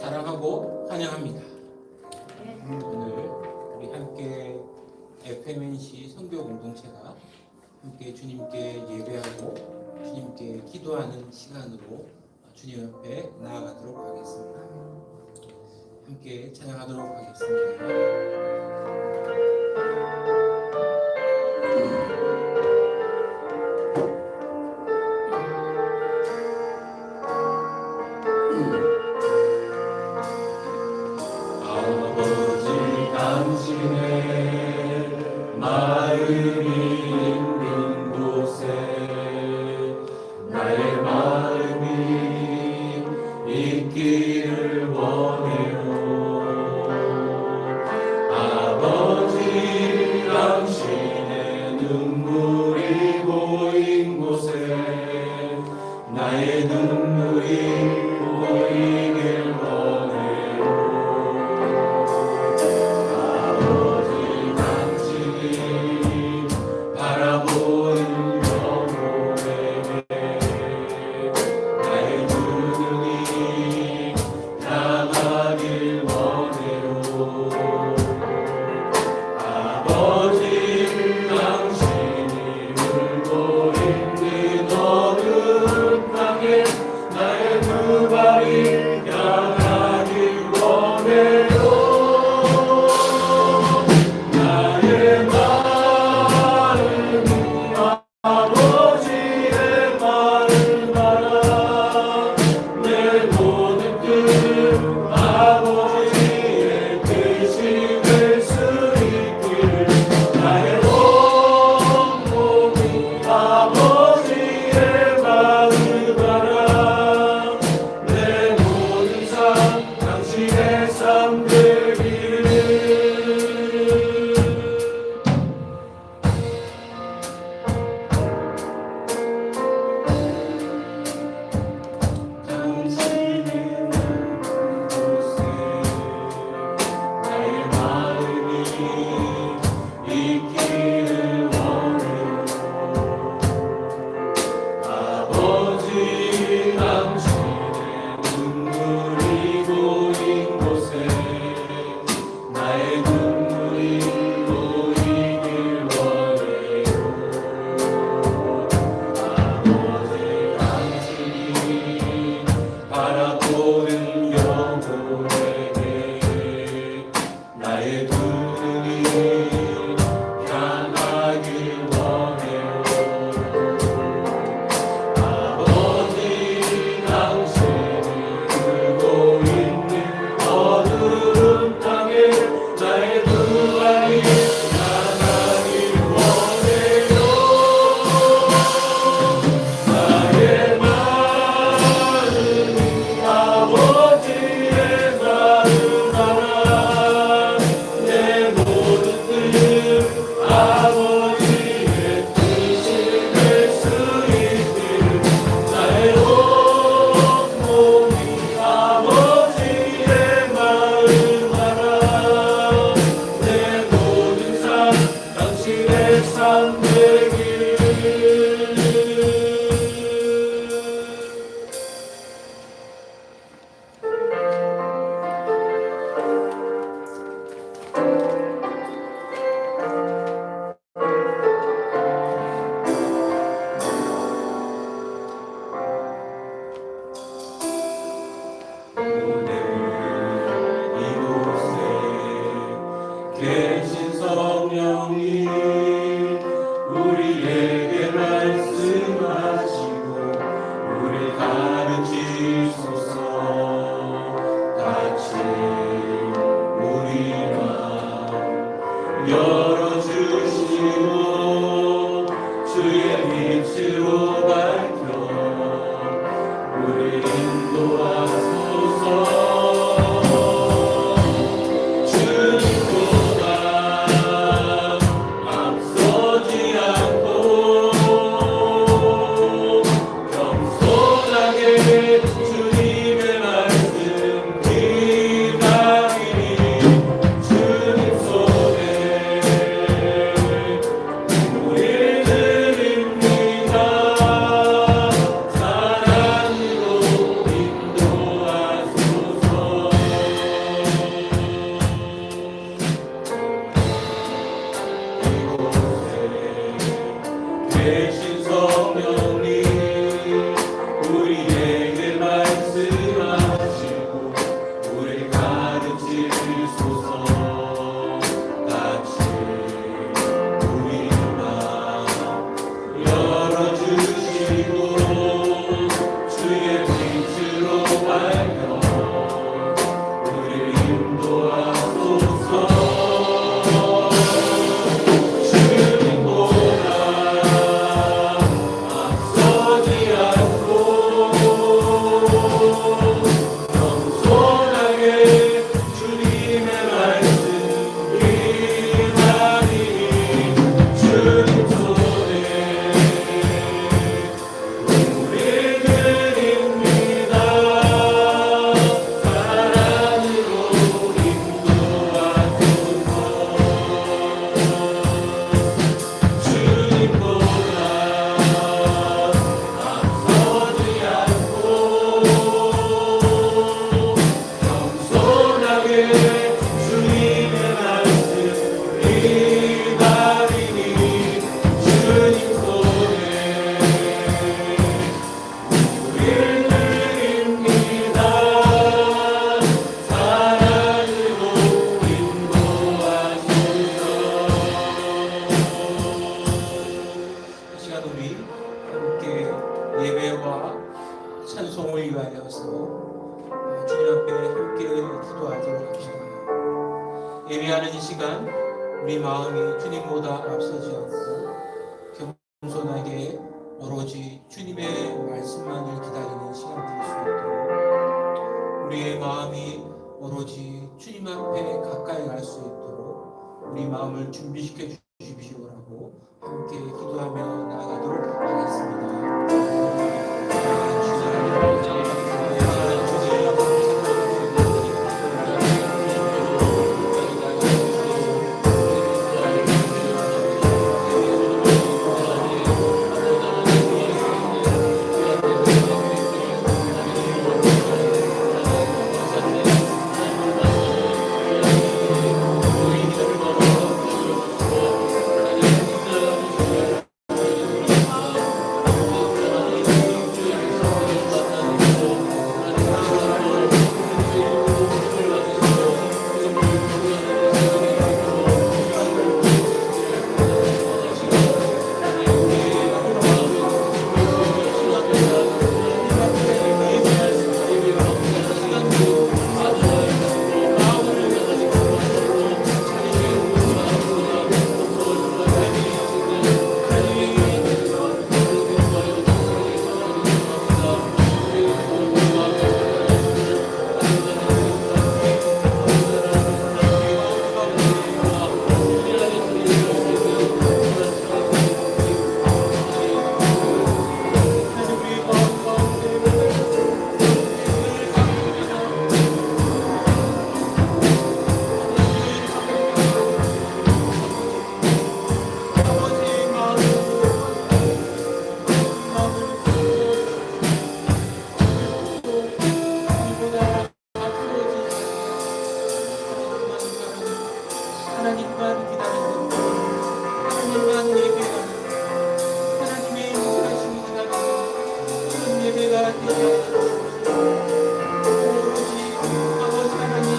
사랑하고 환영합니다. 오늘 우리 함께 FMNC 선교 공동체가 함께 주님께 예배하고 주님께 기도하는 시간으로 주님 앞에 나아가도록 하겠습니다. 함께 찬양하도록 하겠습니다. 나의 눈물이 보이길 원해요. 아버지 당신이 바라보는 영혼에게 나의 눈이 향하길 원해요. 아버지 당신이 울고 있는 어둠 나의 두 발이 향하길 원해요. 나의 마음이 아버지의 마음 알아. 내 모든 뜻 아버지의 뜻이 될 수 있기를. 나의 온몸이 아버지의 마음 당신의 삶 되기를. 당신의 곳에 나의 마음이 있기를 원해요. 아버지 당신의 눈물이 고인 곳에 나의 눈물이 보이길 원해요. 아버지 당신이 바라보는 영혼에게 나의 눈이 향하길 원해요. 아버지 당신이 울고 있는 어두운 땅에 나의 두 발이 향하길 원해요. 나의 마음이 아버지의 마음 알아. 내 모든 뜻 아버지의 뜻이 될 수 있기를. 나의 온몸이 아버지의 마음 알아. 내 모든 삶 당신의 삶 되기를. 이곳에 계신 성령님 우리에게 말씀하시고 우리 가르치소서. 같이 우리 맘 열어주시고 주의 빛으로 밝혀 우리 인도하소서. 주님의 말씀 기다리니 주님 손에 우리 드립니다. 사랑으로 인도 겸손하게 주님의 말씀 기다리니 주님 손에 우리 드립니다. 사랑으로 인도하소서. 주님보다 앞서지 않고 겸손하게 주님의 말씀 기다리니 주님 손에 우리를 드립니다. 사랑으로 인도하소서. 이 시간 우리 함께 예배와 찬송을 위하여서 주님 앞에 함께 기도하도록 합시다. 예배하는 이 시간 우리 마음이 주님보다 앞서지 않고 겸손하게 오로지 주님의 말씀만을 기다리는 시간 될 수 있도록 우리의 마음이 오로지 주님 앞에 가까이 갈 수 있도록 우리 마음을 준비시켜 주십시오라고 함께 기도하며 나아가도록 하겠습니다. 하나님만 기다리는 하나님만 예배하는 하나님의 인도하심을 기다리는 그런 예배가 되어 오로지 아버지 하나님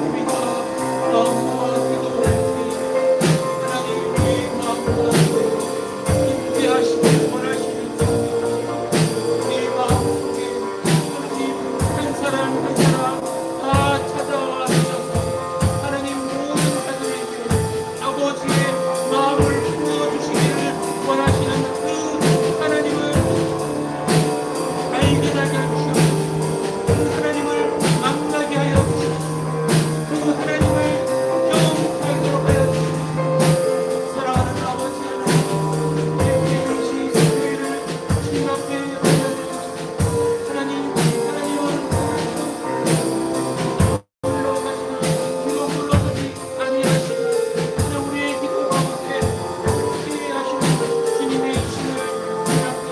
우리가 마음과 기도를 드리는 하나님의 마음과 인도하심을 원하시는 내 마음속에 오로지 한 사람 한 사람 다 찾아와 주셔서 하나님 모든 자들에게 아버지의 마음을 부어주시기를 원하시는 그 하나님을 발견하게 하시옵소서. 그 하나님을 만나게 하여 주시옵소서. 그 하나님을 경험하도록 하여 주시옵소서. 사랑하는 아버지 하나님, 내 역시 교회를 주님 앞에 올려드리옵소서. 하나님은 물러서지 아니하시고 그냥 우리의 기도 가운데 함께하시는 주님의 이심을 주님 앞에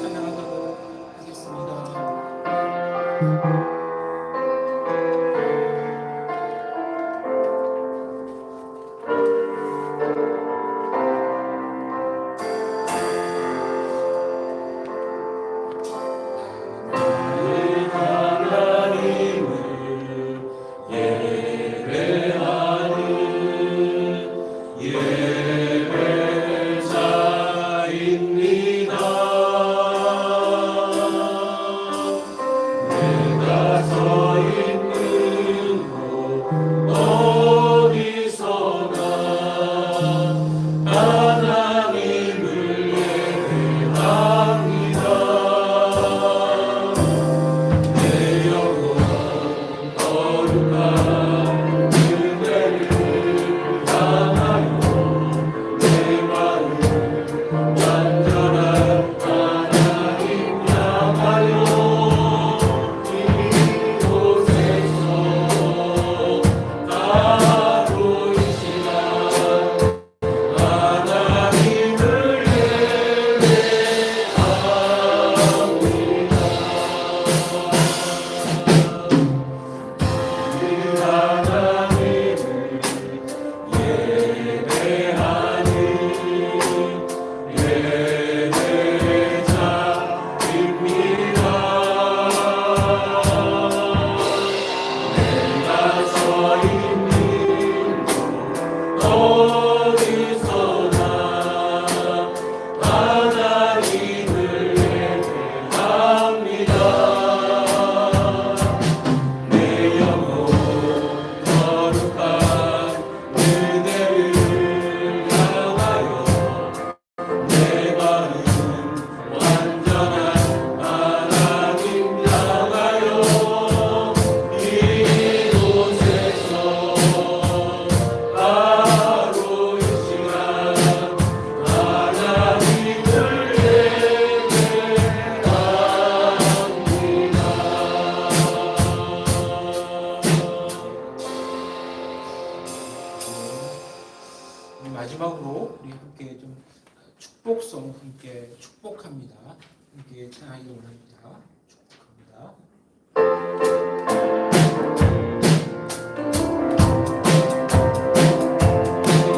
찬양하도록 하겠습니다. 하나님을 예배하는 예배자입니다. 내가 서 있는 곳 어디서나 마지막으로 우리 함께 좀 축복송 함께 축복합니다. 함께 찬양하기 원합니다. 축복합니다.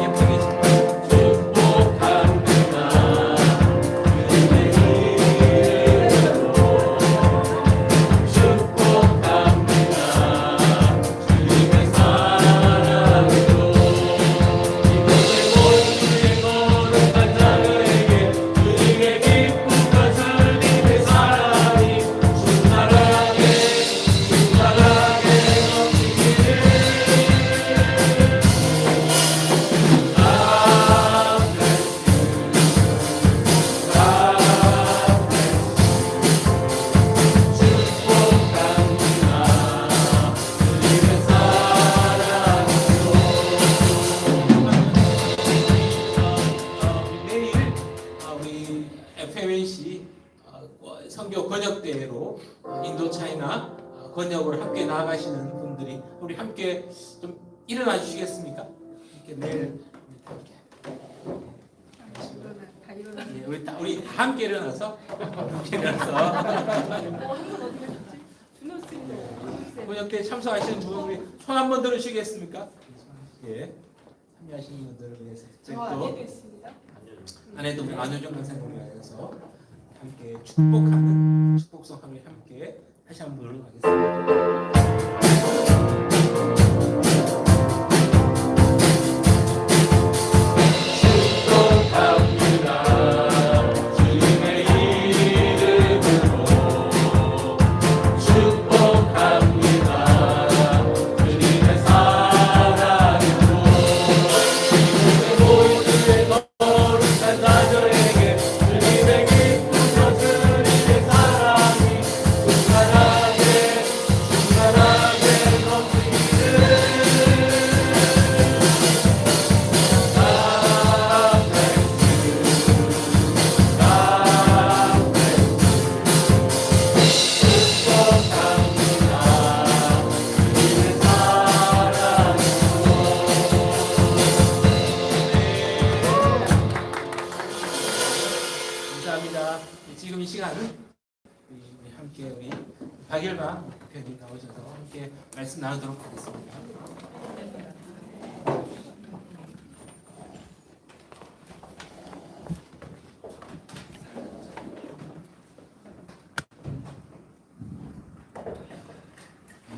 예쁘게 내일 우리 FMNC 선교 번역대회로 인도 차이나 번역을 함께 나아가시는 분들이 우리 함께 좀 일어나 주시겠습니까? 이렇게 내일 우리 다 함께 일어나서 번역대회 참석하시는 분 우리 손 한번 들으시겠습니까? 예, 참여하시는 분들을 위해서 아내도 우리 안효정 선생님을 위해서 함께 축복하는 축복성 함께 다시 한번 부르겠습니다. 감사합니다. 지금 이 시간은 우리 함께 우리 박일방 대표님 나오셔서 함께 말씀 나누도록 하겠습니다.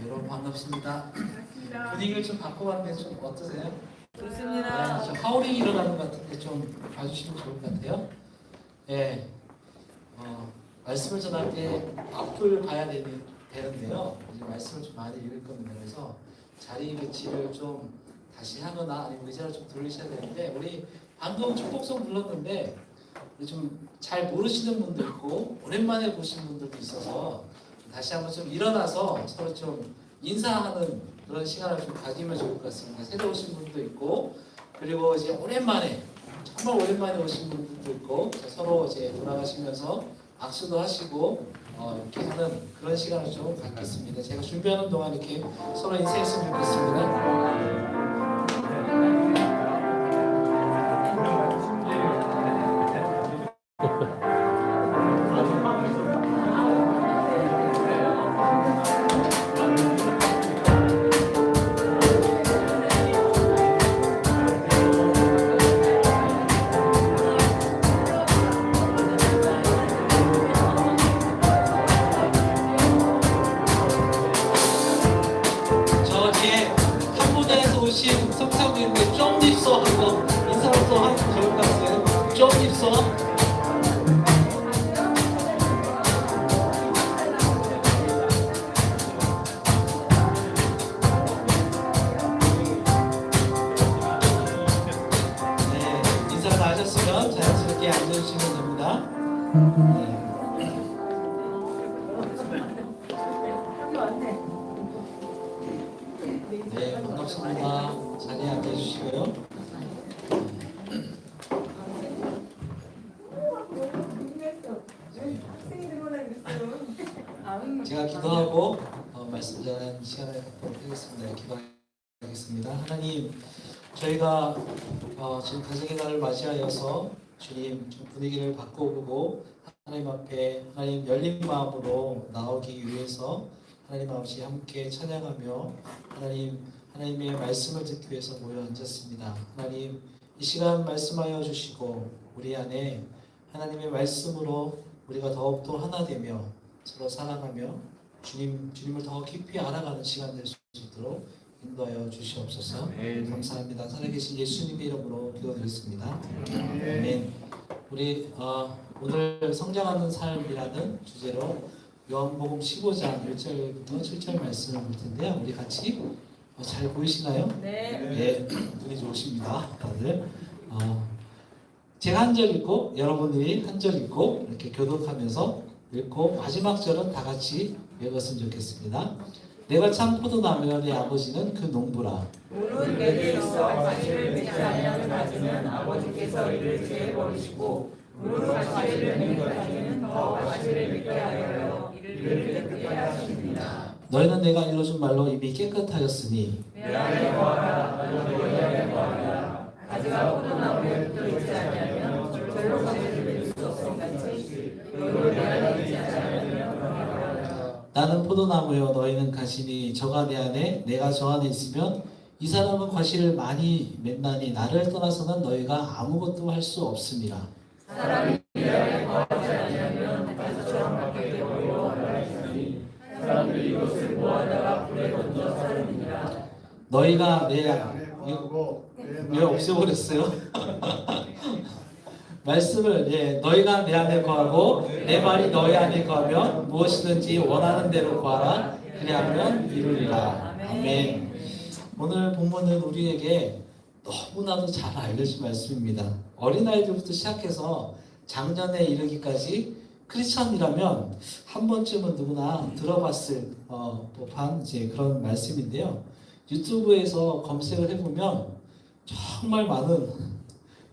여러분 반갑습니다. 분위기를 좀 바꿔봤는데 좀 어떠세요? 좋습니다. 좀 하울이 일어나는 것 같은데 좀 봐주시면 좋을 것 같아요. 예, 말씀을 전할 때 앞을 봐야 되는데요. 이제 말씀을 좀 많이 읽을 겁니다. 그래서 자리 배치를 좀 다시 하거나 아니면 의자를 좀 돌리셔야 되는데 우리 방금 축복성 불렀는데 좀 잘 모르시는 분도 있고 오랜만에 보신 분들도 있어서 다시 한번 좀 일어나서 서로 좀 인사하는 그런 시간을 좀 가지면 좋을 것 같습니다. 새로 오신 분도 있고 그리고 이제 오랜만에 정말 오랜만에 오신 분들도 있고 서로 이제 돌아가시면서 악수도 하시고 이렇게 하는 그런 시간을 좀 갖겠습니다. 제가 준비하는 동안 이렇게 서로 인사했으면 좋겠습니다. 저 뒤에 캄보디아에서 오신 성사님들 좀 입소 하고 인사부터 하면 좋을 것 같아요. 좀 입소. 네, 인사 다 하셨으면 자연스럽게 앉아주시면 됩니다. 네, 반갑습니다. 자리에 앉아주시고요. 제가 기도하고 말씀 전하는 시간을 갖도록 하겠습니다. 기도하겠습니다. 하나님, 저희가 지금 가정의 날을 맞이하여서 주님 좀 분위기를 바꿔보고 하나님 앞에 하나님 열린 마음으로 나오기 위해서 하나님 아버지 함께 찬양하며 하나님의 말씀을 듣기 위해서 모여 앉았습니다. 하나님 이 시간 말씀하여 주시고 우리 안에 하나님의 말씀으로 우리가 더욱더 하나 되며 서로 사랑하며 주님을 더 깊이 알아가는 시간 될 수 있도록 인도하여 주시옵소서. 감사합니다. 살아계신 예수님의 이름으로 기도드렸습니다. 아멘. 우리 오늘 성장하는 삶이라는 주제로 요한복음 15장 1절부터 7절 말씀을 볼 텐데요. 우리 같이 잘 보이시나요? 네. 눈이 좋으십니다. 다들. 제가 한 절 읽고 여러분들이 한 절 읽고 이렇게 교독하면서 읽고 마지막 절은 다 같이 읽었으면 좋겠습니다. 내가 참 포도나무여 내 아버지는 그 농부라. 물은 내게 있어 과실을 맺지 아니하는 가지는 아버지께서 이를 제해버리시고 물은 과실을 맺는 가지는 더 과실을 맺게 하여 이를 깨끗게 하십니다. 너희는 내가 일러준 말로 이미 깨끗하였으니 내 안에 거하라 너희 안에 거하라. 가지가 포도나무에 붙어 있지 아니하면 절로 과실을 맺을 수 없음같이 너희도 내 안에 있지 않으면 거하라. 나는 포도나무여 너희는 가시니 저가 내 안에 내가 저 안에 있으면 이 사람은 과실을 많이 맺나니 나를 떠나서는 너희가 아무것도 할 수 없습니다. 사람이 내 안에 거하지 아니하면 가지처럼 밖에 되고 하나니 사람들이 이것을 모아다가 불에 던져 사르니라. 너희가 왜 없애버렸어요? 말씀을 너희가 내 안에 거하고 내 말이 너희 안에 거하면 무엇이든지 원하는 대로 구하라 그리하면 이루리라. 아멘. 오늘 본문은 우리에게 너무나도 잘 알려진 말씀입니다. 어린아이들부터 시작해서 장년에 이르기까지 크리스천이라면 한 번쯤은 누구나 들어봤을 법한 그런 말씀인데요. 유튜브에서 검색을 해보면 정말 많은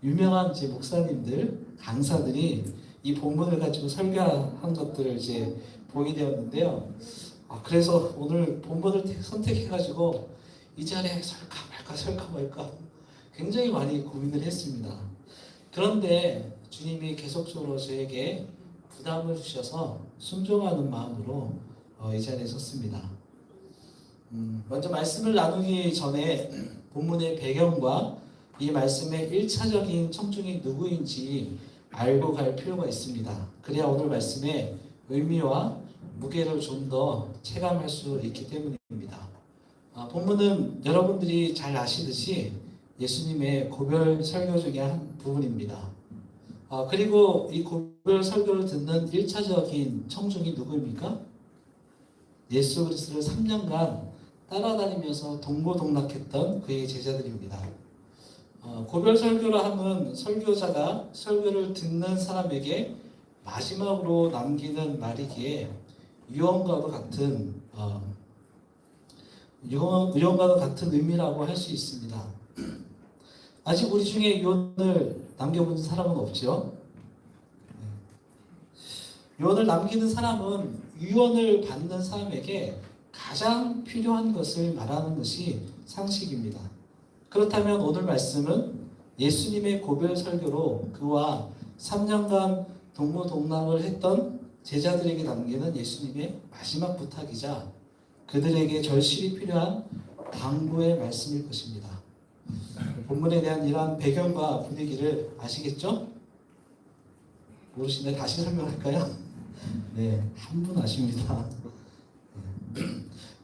유명한 목사님들, 강사들이 이 본문을 가지고 설교한 것들을 보게 되었는데요. 그래서 오늘 본문을 선택해가지고 이 자리에 설까 말까 굉장히 많이 고민을 했습니다. 그런데 주님이 계속적으로 저에게 부담을 주셔서 순종하는 마음으로 이 자리에 섰습니다. 먼저 말씀을 나누기 전에 본문의 배경과 이 말씀의 1차적인 청중이 누구인지 알고 갈 필요가 있습니다. 그래야 오늘 말씀의 의미와 무게를 좀 더 체감할 수 있기 때문입니다. 본문은 여러분들이 잘 아시듯이 예수님의 고별 설교 중에 한 부분입니다. 그리고 이 고별 설교를 듣는 1차적인 청중이 누구입니까? 예수 그리스도를 3년간 따라다니면서 동고동락했던 그의 제자들입니다. 고별 설교라 함은 설교자가 설교를 듣는 사람에게 마지막으로 남기는 말이기에 유언과도 같은 의미라고 할 수 있습니다. 아직 우리 중에 유언을 남겨본 사람은 없죠? 유언을 남기는 사람은 유언을 받는 사람에게 가장 필요한 것을 말하는 것이 상식입니다. 그렇다면 오늘 말씀은 예수님의 고별 설교로 그와 3년간 동고동락을 했던 제자들에게 남기는 예수님의 마지막 부탁이자 그들에게 절실히 필요한 당부의 말씀일 것입니다. 본문에 대한 이러한 배경과 분위기를 아시겠죠? 모르시네. 다시 설명할까요? 네, 한 분 아십니다.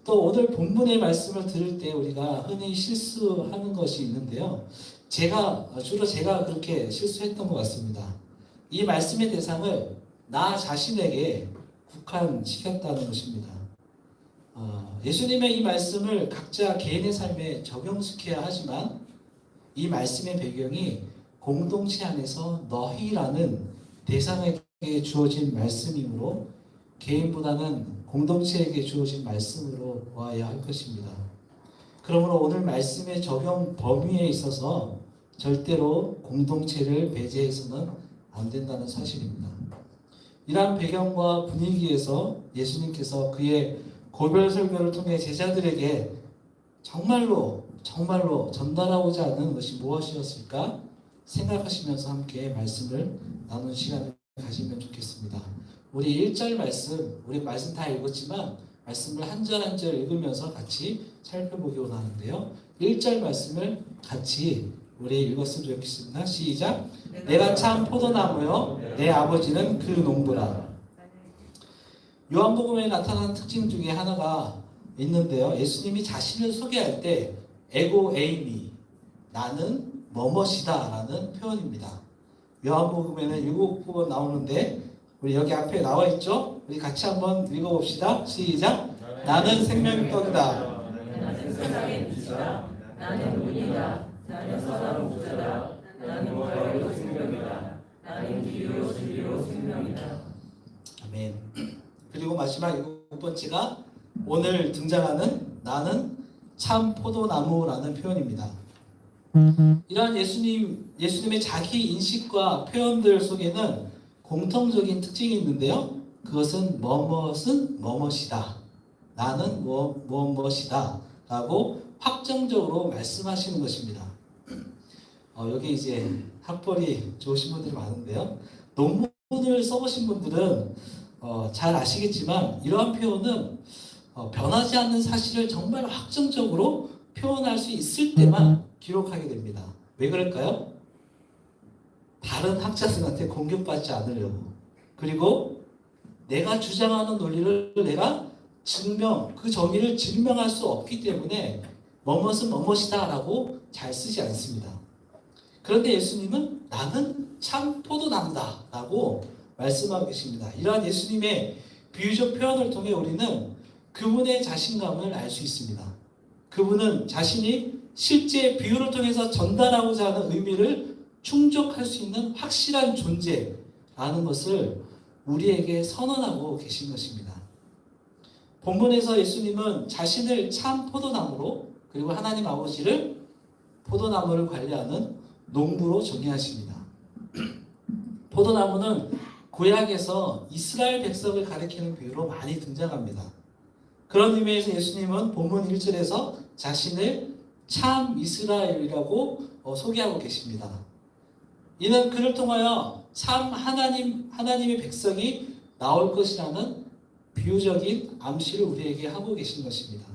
또 오늘 본문의 말씀을 들을 때 우리가 흔히 실수하는 것이 있는데요. 주로 제가 그렇게 실수했던 것 같습니다. 이 말씀의 대상을 나 자신에게 국한시켰다는 것입니다. 예수님의 이 말씀을 각자 개인의 삶에 적용시켜야 하지만 이 말씀의 배경이 공동체 안에서 너희라는 대상에게 주어진 말씀이므로 개인보다는 공동체에게 주어진 말씀으로 와야 할 것입니다. 그러므로 오늘 말씀의 적용 범위에 있어서 절대로 공동체를 배제해서는 안 된다는 사실입니다. 이러한 배경과 분위기에서 예수님께서 그의 고별 설교를 통해 제자들에게 정말로 정말로 전달하고자 하는 것이 무엇이었을까 생각하시면서 함께 말씀을 나눈 시간을 가지면 좋겠습니다. 우리 1절 말씀, 우리 말씀 다 읽었지만 말씀을 한 절 한 절 읽으면서 같이 살펴보기 원하는데요. 1절 말씀을 같이 우리 읽었으면 좋겠습니다. 시작. 내가 참 포도나무요 내 아버지는 그 농부라. 요한복음에 나타나는 특징 중에 하나가 있는데요. 예수님이 자신을 소개할 때 에고 에이미, 나는 뭐뭇이다 라는 표현입니다. 요한복음에는 7번 나오는데 우리 여기 앞에 나와 있죠? 우리 같이 한번 읽어봅시다. 시작. 나는 생명의 떡이다. 나는 세상의 빛이다. 나는 문이다. 나는 선한 목자다. 나는 거리로 생명이다. 나는 길로 진리로 생명이다. 아멘. 그리고 마지막 7번째가 오늘 등장하는 나는 참 포도나무라는 표현입니다. 이러한 예수님의 자기 인식과 표현들 속에는 공통적인 특징이 있는데요. 그것은 뭐뭇은 뭐뭇이다. 나는 무엇이다. 라고 확정적으로 말씀하시는 것입니다. 여기 이제 학벌이 좋으신 분들이 많은데요. 논문을 써보신 분들은 잘 아시겠지만 이러한 표현은 변하지 않는 사실을 정말 확정적으로 표현할 수 있을 때만 기록하게 됩니다. 왜 그럴까요? 다른 학자들한테 공격받지 않으려고. 그리고 내가 주장하는 논리를 내가 그 정의를 증명할 수 없기 때문에 뭐뭇은 뭐뭇이다 라고 잘 쓰지 않습니다. 그런데 예수님은 나는 참 포도나무다 라고 말씀하고 계십니다. 이러한 예수님의 비유적 표현을 통해 우리는 그분의 자신감을 알 수 있습니다. 그분은 자신이 실제 비유를 통해서 전달하고자 하는 의미를 충족할 수 있는 확실한 존재라는 것을 우리에게 선언하고 계신 것입니다. 본문에서 예수님은 자신을 참 포도나무로 그리고 하나님 아버지를 포도나무를 관리하는 농부로 정의하십니다. 포도나무는 구약에서 이스라엘 백성을 가리키는 비유로 많이 등장합니다. 그런 의미에서 예수님은 본문 1절에서 자신을 참 이스라엘이라고 소개하고 계십니다. 이는 그를 통하여 참 하나님의 백성이 나올 것이라는 비유적인 암시를 우리에게 하고 계신 것입니다.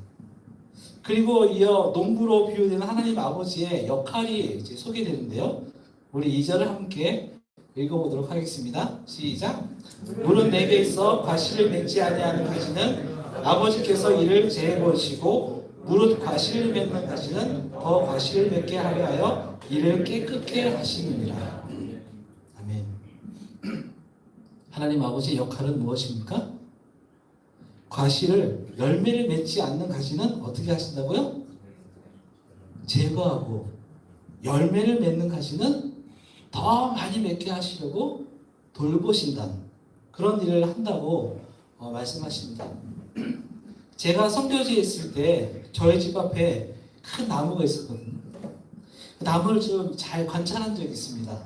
그리고 이어 농부로 비유되는 하나님 아버지의 역할이 이제 소개되는데요. 우리 2절을 함께 읽어보도록 하겠습니다. 시작. 물은 내게 있어 과실을 맺지 아니하는 가지는 아버지께서 이를 제해버리시고 무릇 과실을 맺는 가지는 더 과실을 맺게 하려 하여 이를 깨끗게 하시느니라. 아멘. 하나님 아버지의 역할은 무엇입니까? 과실을 열매를 맺지 않는 가지는 어떻게 하신다고요? 제거하고 열매를 맺는 가지는 더 많이 맺게 하시려고 돌보신다는 그런 일을 한다고 말씀하십니다. 제가 선교지에 있을 때 저희 집 앞에 큰 나무가 있었거든요. 그 나무를 좀 잘 관찰한 적이 있습니다.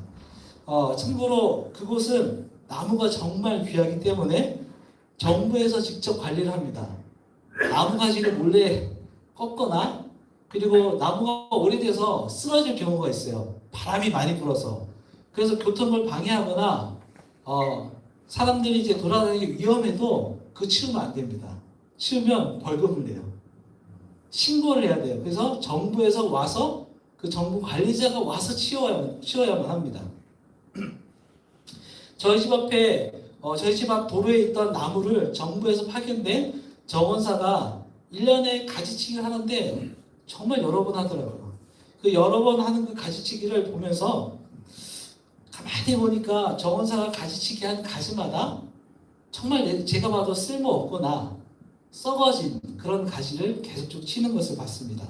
참고로 그곳은 나무가 정말 귀하기 때문에 정부에서 직접 관리를 합니다. 나무 가지를 몰래 꺾거나 그리고 나무가 오래돼서 쓰러질 경우가 있어요. 바람이 많이 불어서. 그래서 교통을 방해하거나 사람들이 이제 돌아다니기 위험해도 그거 치우면 안 됩니다. 치우면 벌금을 내요. 신고를 해야 돼요. 그래서 정부에서 와서 그 정부 관리자가 와서 치워야만 합니다. 저희 집 앞 도로에 있던 나무를 정부에서 파견된 정원사가 1년에 가지치기를 하는데 정말 여러 번 하더라고요. 그 여러 번 하는 그 가지치기를 보면서 가만히 보니까 정원사가 가지치기 한 가지마다 정말 제가 봐도 쓸모없거나 썩어진 그런 가지를 계속 치는 것을 봤습니다.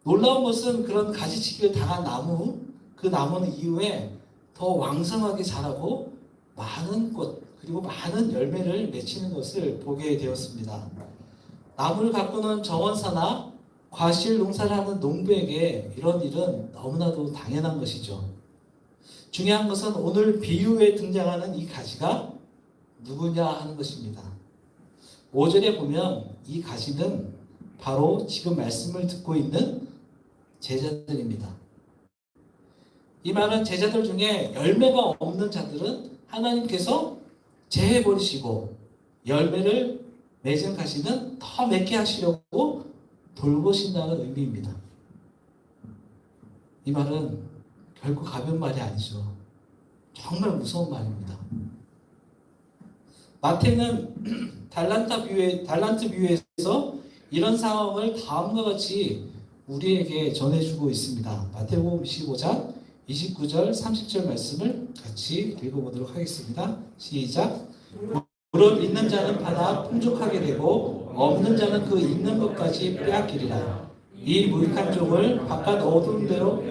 놀라운 것은 그런 가지치기를 당한 나무, 그 나무는 이후에 더 왕성하게 자라고 많은 꽃 그리고 많은 열매를 맺히는 것을 보게 되었습니다. 나무를 가꾸는 정원사나 과실 농사를 하는 농부에게 이런 일은 너무나도 당연한 것이죠. 중요한 것은 오늘 비유에 등장하는 이 가지가 누구냐 하는 것입니다. 5절에 보면 이 가지는 바로 지금 말씀을 듣고 있는 제자들입니다. 이 말은 제자들 중에 열매가 없는 자들은 하나님께서 제해버리시고 열매를 맺은 가시는 더 맺게 하시려고 돌보신다는 의미입니다. 이 말은 결코 가벼운 말이 아니죠. 정말 무서운 말입니다. 마태는 달란트 비유에서 이런 상황을 다음과 같이 우리에게 전해주고 있습니다. 마태복음 25장 29절 30절 말씀을 같이 읽어보도록 하겠습니다. 시작. 무릇 있는 자는 받아 풍족하게 되고 없는 자는 그 있는 것까지 빼앗기리라. 이 무익한 종을 바깥 어두운 데로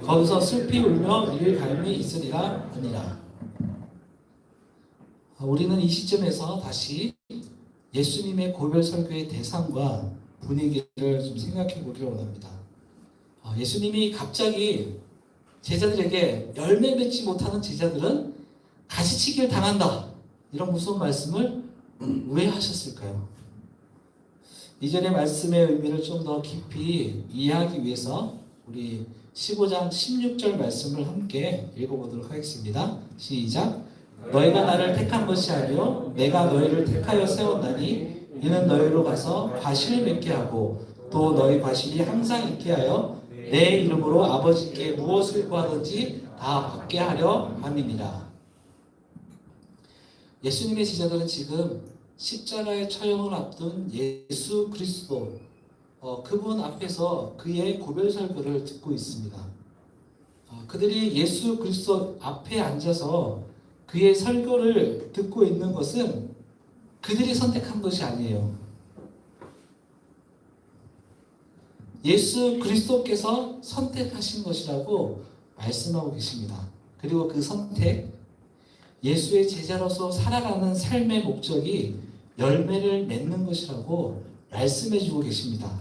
거기서 슬피 울며 이를 갈미 있으리라 하니라. 우리는 이 시점에서 다시 예수님의 고별 설교의 대상과 분위기를 좀 생각해 보기를 원합니다. 예수님이 갑자기 제자들에게 열매 맺지 못하는 제자들은 가시치기를 당한다, 이런 무서운 말씀을 왜 하셨을까요? 이전의 말씀의 의미를 좀 더 깊이 이해하기 위해서 우리 15장 16절 말씀을 함께 읽어보도록 하겠습니다. 시작. 너희가 나를 택한 것이 아니요 내가 너희를 택하여 세웠나니 이는 너희로 가서 과실을 맺게 하고 또 너희 과실이 항상 있게 하여 내 이름으로 아버지께 무엇을 구하든지 다 받게 하려 함이니라. 예수님의 제자들은 지금 십자가의 처형을 앞둔 예수 그리스도, 그분 앞에서 그의 고별 설교를 듣고 있습니다. 그들이 예수 그리스도 앞에 앉아서 그의 설교를 듣고 있는 것은 그들이 선택한 것이 아니에요. 예수 그리스도께서 선택하신 것이라고 말씀하고 계십니다. 그리고 그 선택, 예수의 제자로서 살아가는 삶의 목적이 열매를 맺는 것이라고 말씀해 주고 계십니다.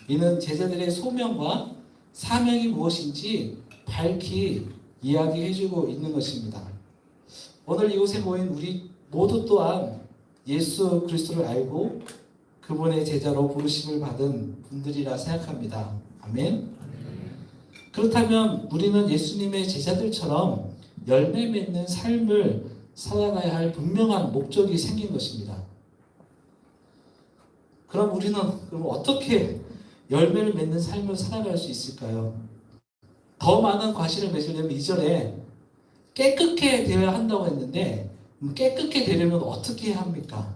이는 제자들의 소명과 사명이 무엇인지 밝히 이야기해 주고 있는 것입니다. 오늘 이곳에 모인 우리 모두 또한 예수 그리스도를 알고 그분의 제자로 부르심을 받은 분들이라 생각합니다. 아멘. 그렇다면 우리는 예수님의 제자들처럼 열매 맺는 삶을 살아가야 할 분명한 목적이 생긴 것입니다. 그럼 우리는 어떻게 열매를 맺는 삶을 살아갈 수 있을까요? 더 많은 과실을 맺으려면 이전에 깨끗게 되어야 한다고 했는데 깨끗게 되려면 어떻게 해야 합니까?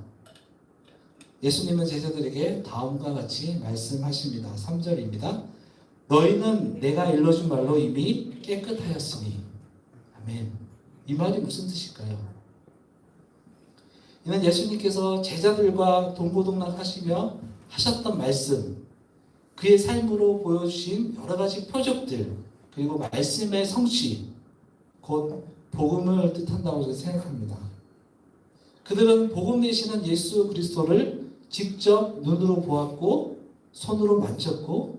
예수님은 제자들에게 다음과 같이 말씀하십니다. 3절입니다. 너희는 내가 일러준 말로 이미 깨끗하였으니. 아멘. 이 말이 무슨 뜻일까요? 이는 예수님께서 제자들과 동고동락하시며 하셨던 말씀, 그의 삶으로 보여주신 여러 가지 표적들, 그리고 말씀의 성취, 곧 복음을 뜻한다고 생각합니다. 그들은 복음 되시는 예수 그리스도를 직접 눈으로 보았고 손으로 만졌고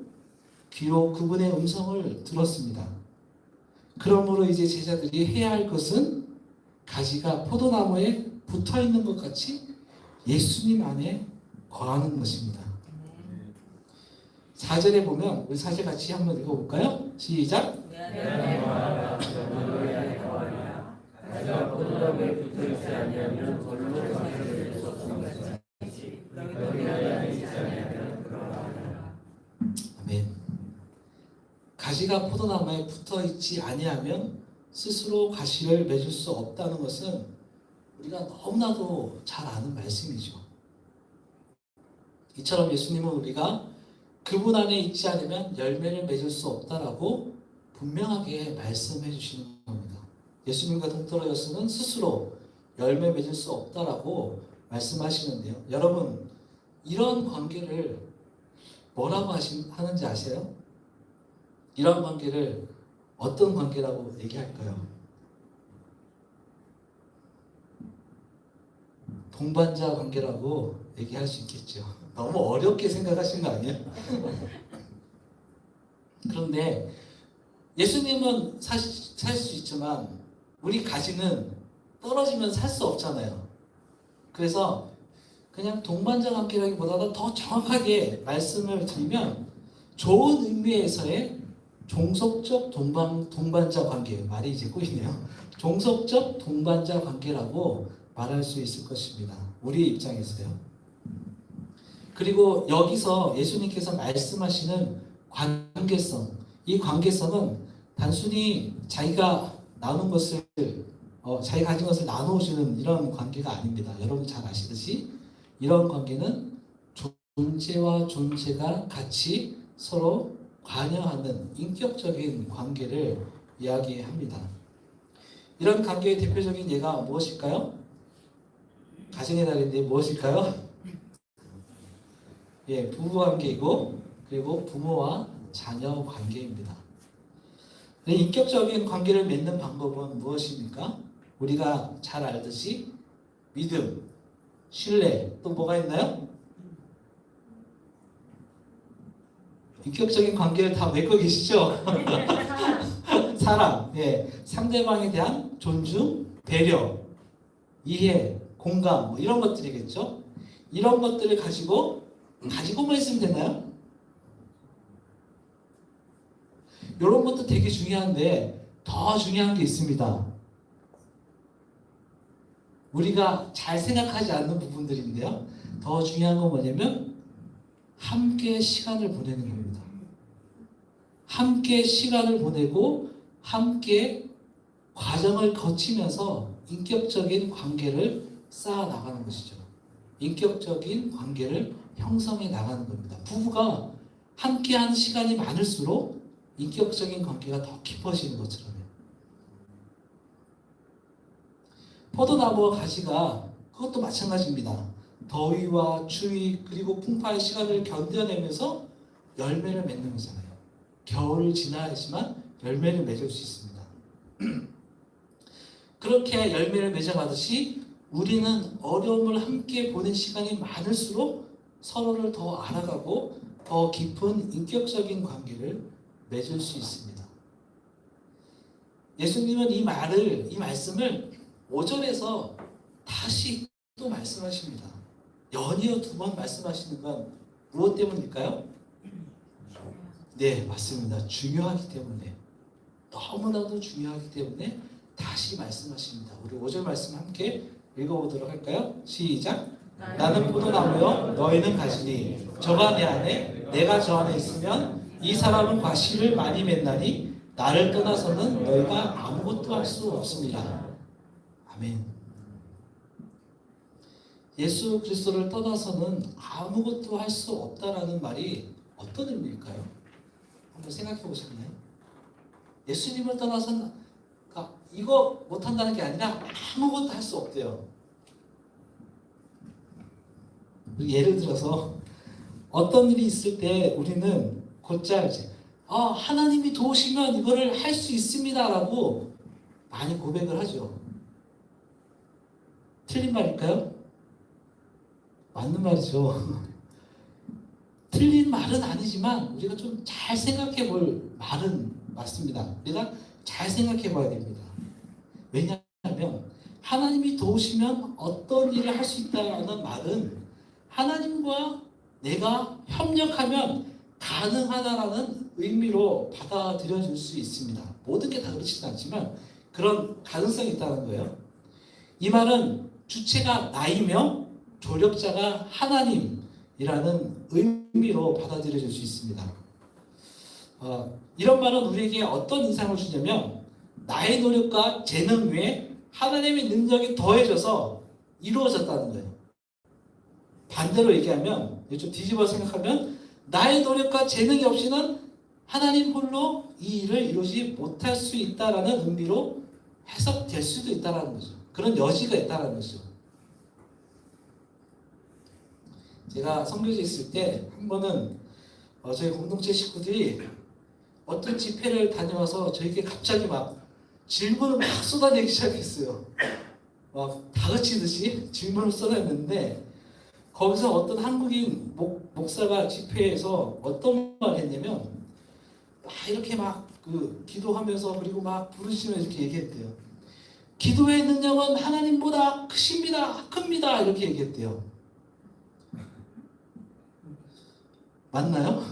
귀로 그분의 음성을 들었습니다. 그러므로 이제 제자들이 해야 할 것은 가지가 포도나무에 붙어 있는 것 같이 예수님 안에 거하는 것입니다. 4절에 보면 우리 4절 같이 한번 읽어볼까요? 시작. 아멘. 가지가 포도나무에 붙어 있지 아니하면 스스로 가시를 맺을 수 없다는 것은 우리가 너무나도 잘 아는 말씀이죠. 이처럼 예수님은 우리가 그분 안에 있지 않으면 열매를 맺을 수 없다라고 분명하게 말씀해 주시는 겁니다. 예수님과 동떨어 예수는 스스로 열매 맺을 수 없다라고 말씀하시는데요. 여러분, 이런 관계를 뭐라고 하는지 아세요? 이런 관계를 어떤 관계라고 얘기할까요? 동반자 관계라고 얘기할 수 있겠죠. 너무 어렵게 생각하신 거 아니에요? 그런데 예수님은 살 수 있지만 우리 가지는 떨어지면 살 수 없잖아요. 그래서 그냥 동반자 관계라기보다도 더 정확하게 말씀을 드리면 좋은 의미에서의 종속적 동반자 관계, 말이 이제 꼬이네요. 종속적 동반자 관계라고 말할 수 있을 것입니다. 우리의 입장에서요. 그리고 여기서 예수님께서 말씀하시는 관계성, 이 관계성은 단순히 자기가 나눈 것을 자기가 가진 것을 나누어주는 이런 관계가 아닙니다. 여러분 잘 아시듯이 이런 관계는 존재와 존재가 같이 서로 관여하는 인격적인 관계를 이야기합니다. 이런 관계의 대표적인 예가 무엇일까요? 가정의 달인데 무엇일까요? 예, 부부 관계이고 그리고 부모와 자녀 관계입니다. 인격적인 관계를 맺는 방법은 무엇입니까? 우리가 잘 알듯이 믿음, 신뢰, 또 뭐가 있나요? 인격적인 관계를 다 맺고 계시죠? 사랑, 예, 상대방에 대한 존중, 배려, 이해, 공감, 뭐 이런 것들이겠죠? 이런 것들을 가지고만 있으면 되나요? 이런 것도 되게 중요한데 더 중요한 게 있습니다. 우리가 잘 생각하지 않는 부분들인데요. 더 중요한 건 뭐냐면 함께 시간을 보내는 겁니다. 함께 시간을 보내고 함께 과정을 거치면서 인격적인 관계를 쌓아 나가는 것이죠. 인격적인 관계를 형성해 나가는 겁니다. 부부가 함께하는 시간이 많을수록 인격적인 관계가 더 깊어지는 것처럼요. 포도나무와 가지가 그것도 마찬가지입니다. 더위와 추위 그리고 풍파의 시간을 견뎌내면서 열매를 맺는 거잖아요. 겨울을 지나야지만 열매를 맺을 수 있습니다. 그렇게 열매를 맺어가듯이 우리는 어려움을 함께 보낸 시간이 많을수록 서로를 더 알아가고 더 깊은 인격적인 관계를 맺을 수 있습니다. 예수님은 이 말씀을 5절에서 다시 또 말씀하십니다. 연이어 2번 말씀하시는 건 무엇 때문일까요? 네, 맞습니다. 중요하기 때문에, 너무나도 중요하기 때문에 다시 말씀하십니다. 우리 5절 말씀 함께 읽어보도록 할까요? 시작! 나는 포도나무요 너희는 가지니 저가 내 안에 내가 저 안에 있으면 이 사람은 과실을 많이 맺나니 나를 떠나서는 너희가 아무것도 할 수 없습니다. 아멘. 예수 그리스도를 떠나서는 아무것도 할 수 없다라는 말이 어떤 의미일까요? 한번 생각해 보셨나요? 예수님을 떠나서는 이거 못한다는 게 아니라 아무것도 할 수 없대요. 예를 들어서 어떤 일이 있을 때 우리는 곧잘 하나님이 도우시면 이거를 할 수 있습니다 라고 많이 고백을 하죠. 틀린 말일까요? 맞는 말이죠. 틀린 말은 아니지만 우리가 좀 잘 생각해 볼 말은 맞습니다. 우리가 잘 생각해 봐야 됩니다. 왜냐하면 하나님이 도우시면 어떤 일을 할 수 있다는 말은 하나님과 내가 협력하면 가능하다라는 의미로 받아들여질 수 있습니다. 모든 게 다 그렇지는 않지만 그런 가능성이 있다는 거예요. 이 말은 주체가 나이며 조력자가 하나님이라는 의미로 받아들여질 수 있습니다. 이런 말은 우리에게 어떤 인상을 주냐면 나의 노력과 재능 위에 하나님의 능력이 더해져서 이루어졌다는 거예요. 반대로 얘기하면, 좀 뒤집어 생각하면 나의 노력과 재능이 없이는 하나님 홀로 이 일을 이루지 못할 수 있다라는 의미로 해석될 수도 있다라는 거죠. 그런 여지가 있다라는 거죠. 제가 선교지에 있을 때 한 번은 저희 공동체 식구들이 어떤 집회를 다녀와서 저에게 갑자기 막 질문을 막 쏟아내기 시작했어요. 막 다그치듯이 질문을 쏟아냈는데 거기서 어떤 한국인 목사가 집회에서 어떤 말을 했냐면 이렇게 막 기도하면서 그리고 막 부르시면서 이렇게 얘기했대요. 기도의 능력은 하나님보다 큽니다. 이렇게 얘기했대요. 맞나요?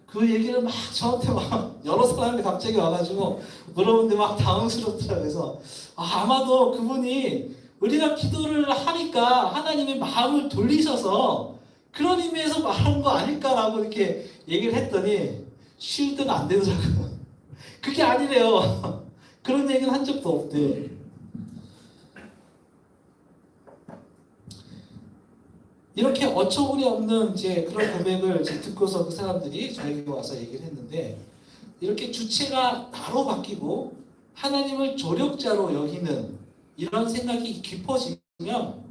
그 얘기를 막 저한테 막 여러 사람이 갑자기 와가지고 물어보는데 막 당황스럽더라고요. 그래서 아마도 그분이 우리가 기도를 하니까 하나님의 마음을 돌리셔서 그런 의미에서 말한 거 아닐까라고 이렇게 얘기를 했더니 쉴 때가 안 되더라고요. 그게 아니래요. 그런 얘기는 한 적도 없대. 이렇게 어처구니 없는 이제 그런 고백을 이제 듣고서 그 사람들이 저에게 와서 얘기를 했는데, 이렇게 주체가 나로 바뀌고 하나님을 조력자로 여기는 이런 생각이 깊어지면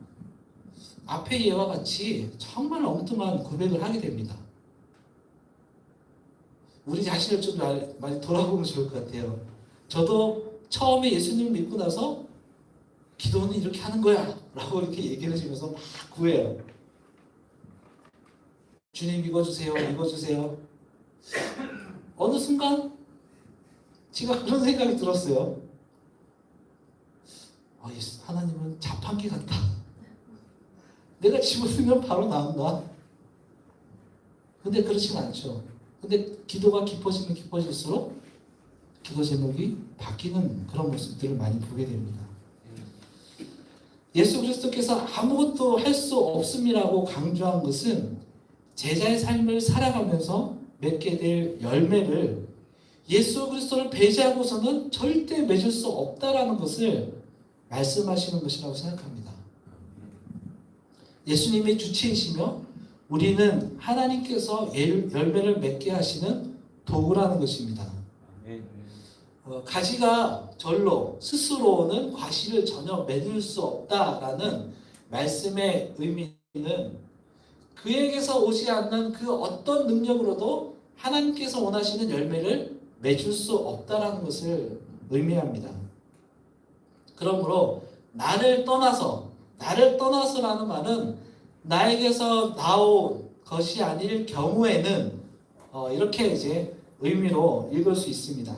앞의 예와 같이 정말 엉뚱한 고백을 하게 됩니다. 우리 자신을 좀 많이 돌아보면 좋을 것 같아요. 저도 처음에 예수님을 믿고 나서 기도는 이렇게 하는 거야 라고 이렇게 얘기를 해주면서 막 구해요. 주님 읽어주세요, 읽어주세요. 어느 순간 제가 그런 생각이 들었어요. 하나님은 자판기 같다. 내가 집어넣으면 바로 나온다. 근데 그렇진 않죠. 근데 기도가 깊어지면 깊어질수록 기도 제목이 바뀌는 그런 모습들을 많이 보게 됩니다. 예수 그리스도께서 아무것도 할 수 없음이라고 강조한 것은 제자의 삶을 살아가면서 맺게 될 열매를 예수 그리스도를 배제하고서는 절대 맺을 수 없다라는 것을 말씀하시는 것이라고 생각합니다. 예수님의 주체이시며 우리는 하나님께서 열매를 맺게 하시는 도구라는 것입니다. 가지가 절로 스스로는 과실을 전혀 맺을 수 없다라는 말씀의 의미는 그에게서 오지 않는 그 어떤 능력으로도 하나님께서 원하시는 열매를 맺을 수 없다라는 것을 의미합니다. 그러므로 나를 떠나서라는 말은 나에게서 나온 것이 아닐 경우에는 이렇게 이제 의미로 읽을 수 있습니다.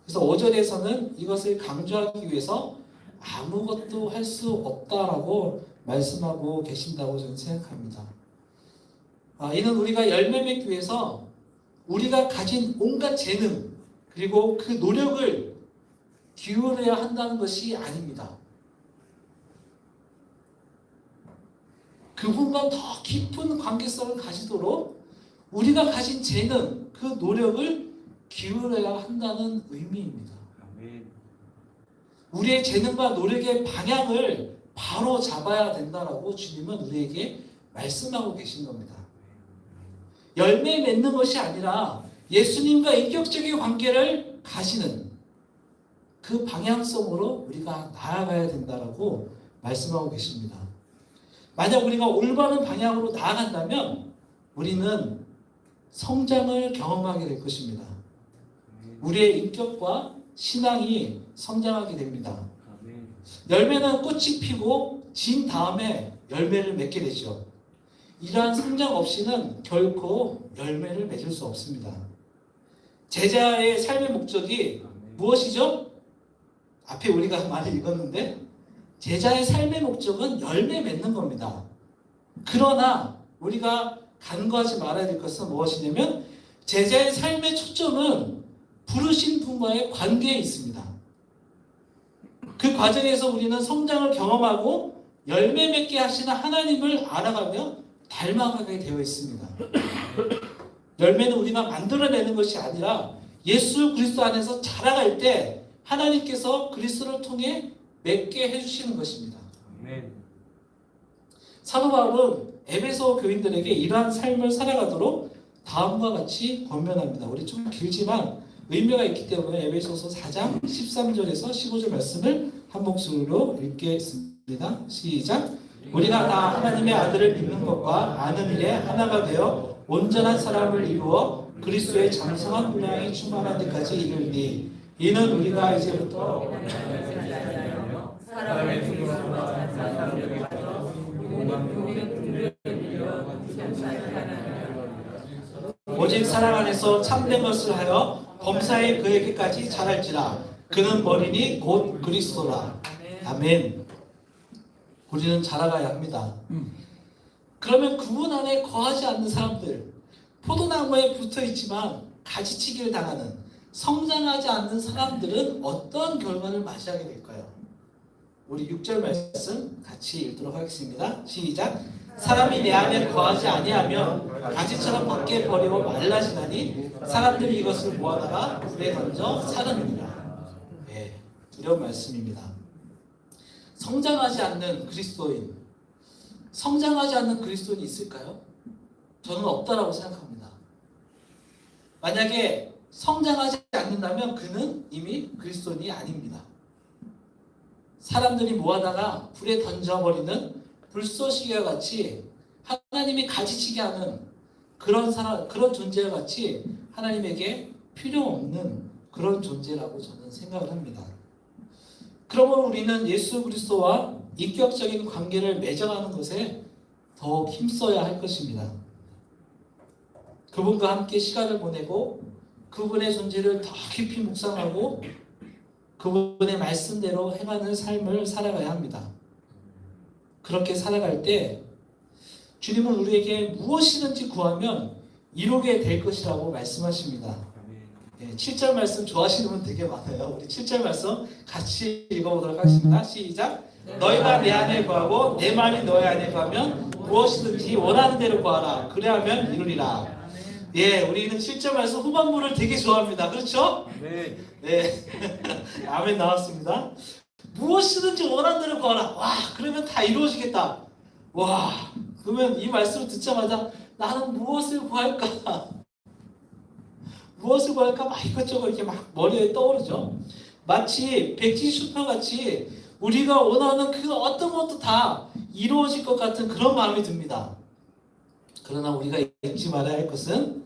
그래서 5절에서는 이것을 강조하기 위해서 아무것도 할 수 없다라고 말씀하고 계신다고 저는 생각합니다. 이는 우리가 열매 맺기 위해서 우리가 가진 온갖 재능 그리고 그 노력을 기울여야 한다는 것이 아닙니다. 그분과 더 깊은 관계성을 가지도록 우리가 가진 재능, 그 노력을 기울여야 한다는 의미입니다. 우리의 재능과 노력의 방향을 바로 잡아야 된다라고 주님은 우리에게 말씀하고 계신 겁니다. 열매 맺는 것이 아니라 예수님과 인격적인 관계를 가지는 그 방향성으로 우리가 나아가야 된다라고 말씀하고 계십니다. 만약 우리가 올바른 방향으로 나아간다면 우리는 성장을 경험하게 될 것입니다. 우리의 인격과 신앙이 성장하게 됩니다. 열매는 꽃이 피고 진 다음에 열매를 맺게 되죠. 이러한 성장 없이는 결코 열매를 맺을 수 없습니다. 제자의 삶의 목적이 무엇이죠? 앞에 우리가 많이 읽었는데 제자의 삶의 목적은 열매 맺는 겁니다. 그러나 우리가 간과하지 말아야 될 것은 무엇이냐면 제자의 삶의 초점은 부르신 분과의 관계에 있습니다. 그 과정에서 우리는 성장을 경험하고 열매 맺게 하시는 하나님을 알아가며 닮아가게 되어 있습니다. 열매는 우리가 만들어내는 것이 아니라 예수 그리스도 안에서 자라갈 때 하나님께서 그리스도를 통해 맺게 해주시는 것입니다. 사도 바울은 에베소 교인들에게 이러한 삶을 살아가도록 다음과 같이 권면합니다. 우리 좀 길지만 의미가 있기 때문에 에베소서 4장 13절에서 15절 말씀을 한 목소리로 읽겠습니다. 시작. 우리가 다 하나님의 아들을 믿는 것과 아는 일에 하나가 되어 온전한 사람을 이루어 그리스도의 장성한 분량이 충만한 데까지 이르니 이는 우리가 이제부터 사람의 중심과 사람을 가져 오직 사랑 안에서 참된 것을 하여 범사에 그에게까지 자랄지라. 그는 머리니 곧 그리스도라. 아멘. 우리는 자라가야 합니다. 그러면 그분 안에 거하지 않는 사람들, 포도나무에 붙어 있지만 가지치기를 당하는, 성장하지 않는 사람들은 어떤 결과를 맞이하게 될까요? 우리 6절 말씀 같이 읽도록 하겠습니다. 시작. 사람이 내 안에 거하지 아니하면 가지처럼 밖에 버리고 말라지나니 사람들이 이것을 모아다가 불에 던져 사르느니라. 네, 두려운 말씀입니다. 성장하지 않는 그리스도인, 성장하지 않는 그리스도인이 있을까요? 저는 없다라고 생각합니다. 만약에 성장하지 않는다면 그는 이미 그리스도인이 아닙니다. 사람들이 모아다가 불에 던져버리는 불쏘시개와 같이 하나님이 가지치게 하는 그런 사람, 그런 존재와 같이 하나님에게 필요 없는 그런 존재라고 저는 생각을 합니다. 그러므로 우리는 예수 그리스도와 인격적인 관계를 맺어가는 것에 더욱 힘써야 할 것입니다. 그분과 함께 시간을 보내고 그분의 존재를 더 깊이 묵상하고 그분의 말씀대로 행하는 삶을 살아가야 합니다. 그렇게 살아갈 때 주님은 우리에게 무엇이든지 구하면 이루게 될 것이라고 말씀하십니다. 7절 말씀 좋아하시는 분 되게 많아요. 우리 7절 말씀 같이 읽어보도록 하겠습니다. 시작. 너희가 내 안에 거하고 내 말이 너희 안에 거하면 무엇이든지 원하는 대로 구하라. 그래야면 이루리라. 예, 우리는 7절 말씀 후반부를 되게 좋아합니다. 그렇죠? 네. 네. 아멘 나왔습니다. 무엇이든지 원하는 대로 구하라. 와, 그러면 다 이루어지겠다. 와, 그러면 이 말씀을 듣자마자 나는 무엇을 구할까? 무엇을 구할까? 막 이것저것 이렇게 막 머리에 떠오르죠. 마치 백지 슈퍼같이 우리가 원하는 그 어떤 것도 다 이루어질 것 같은 그런 마음이 듭니다. 그러나 우리가 잊지 말아야 할 것은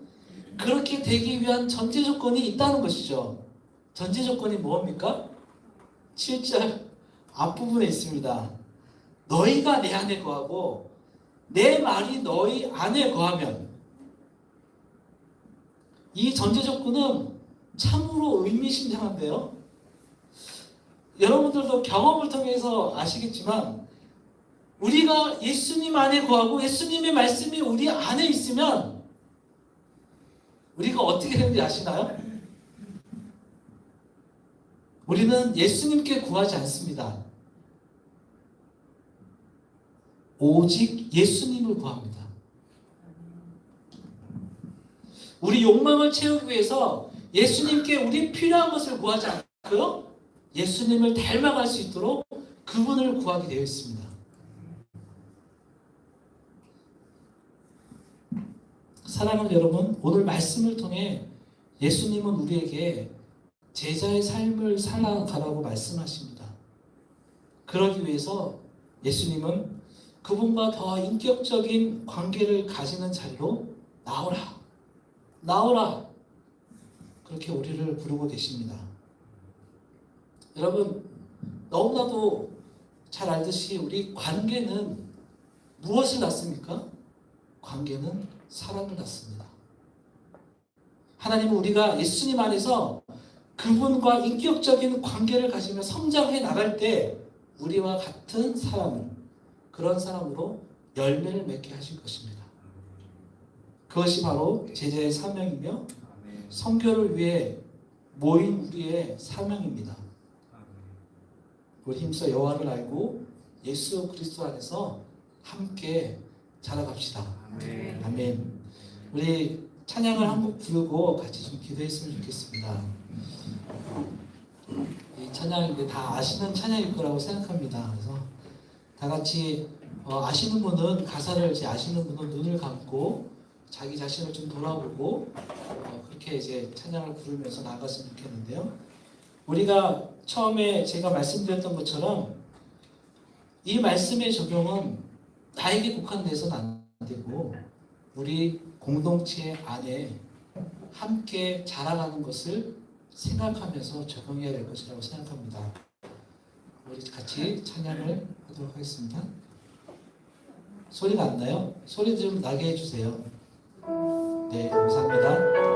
그렇게 되기 위한 전제 조건이 있다는 것이죠. 전제 조건이 뭡니까? 7절 앞부분에 있습니다. 너희가 내 안에 거하고 내 말이 너희 안에 거하면, 이 전제 조건은 참으로 의미심장한데요. 여러분들도 경험을 통해서 아시겠지만 우리가 예수님 안에 거하고 예수님의 말씀이 우리 안에 있으면 우리가 어떻게 되는지 아시나요? 우리는 예수님께 구하지 않습니다. 오직 예수님을 구합니다. 우리 욕망을 채우기 위해서 예수님께 우리 필요한 것을 구하지 않고요, 예수님을 닮아갈 수 있도록 그분을 구하게 되어 있습니다. 사랑하는 여러분, 오늘 말씀을 통해 예수님은 우리에게 제자의 삶을 살아가라고 말씀하십니다. 그러기 위해서 예수님은 그분과 더 인격적인 관계를 가지는 자리로 나오라, 나오라, 그렇게 우리를 부르고 계십니다. 여러분, 너무나도 잘 알듯이 우리 관계는 무엇을 낳습니까? 관계는 사랑을 낳습니다. 하나님은 우리가 예수님 안에서 그분과 인격적인 관계를 가지며 성장해 나갈 때 우리와 같은 사람을, 그런 사람으로 열매를 맺게 하실 것입니다. 그것이 바로 제자의 사명이며 선교를 위해 모인 우리의 사명입니다. 우리 힘써 여호와를 알고 예수 그리스도 안에서 함께 자라갑시다. 아멘. 아멘. 우리 찬양을 한 곡 부르고 같이 좀 기도했으면 좋겠습니다. 이 찬양인데 다 아시는 찬양일 거라고 생각합니다. 그래서 다 같이 아시는 분은 가사를 이제 아시는 분은 눈을 감고 자기 자신을 좀 돌아보고 그렇게 이제 찬양을 부르면서 나갔으면 좋겠는데요. 우리가 처음에 제가 말씀드렸던 것처럼 이 말씀의 적용은 나에게 국한돼서는 안 되고 우리 공동체 안에 함께 자라가는 것을 생각하면서 적용해야 될 것이라고 생각합니다. 우리 같이 찬양을 하도록 하겠습니다. 소리가 안 나요? 소리 좀 나게 해주세요. 네, 감사합니다.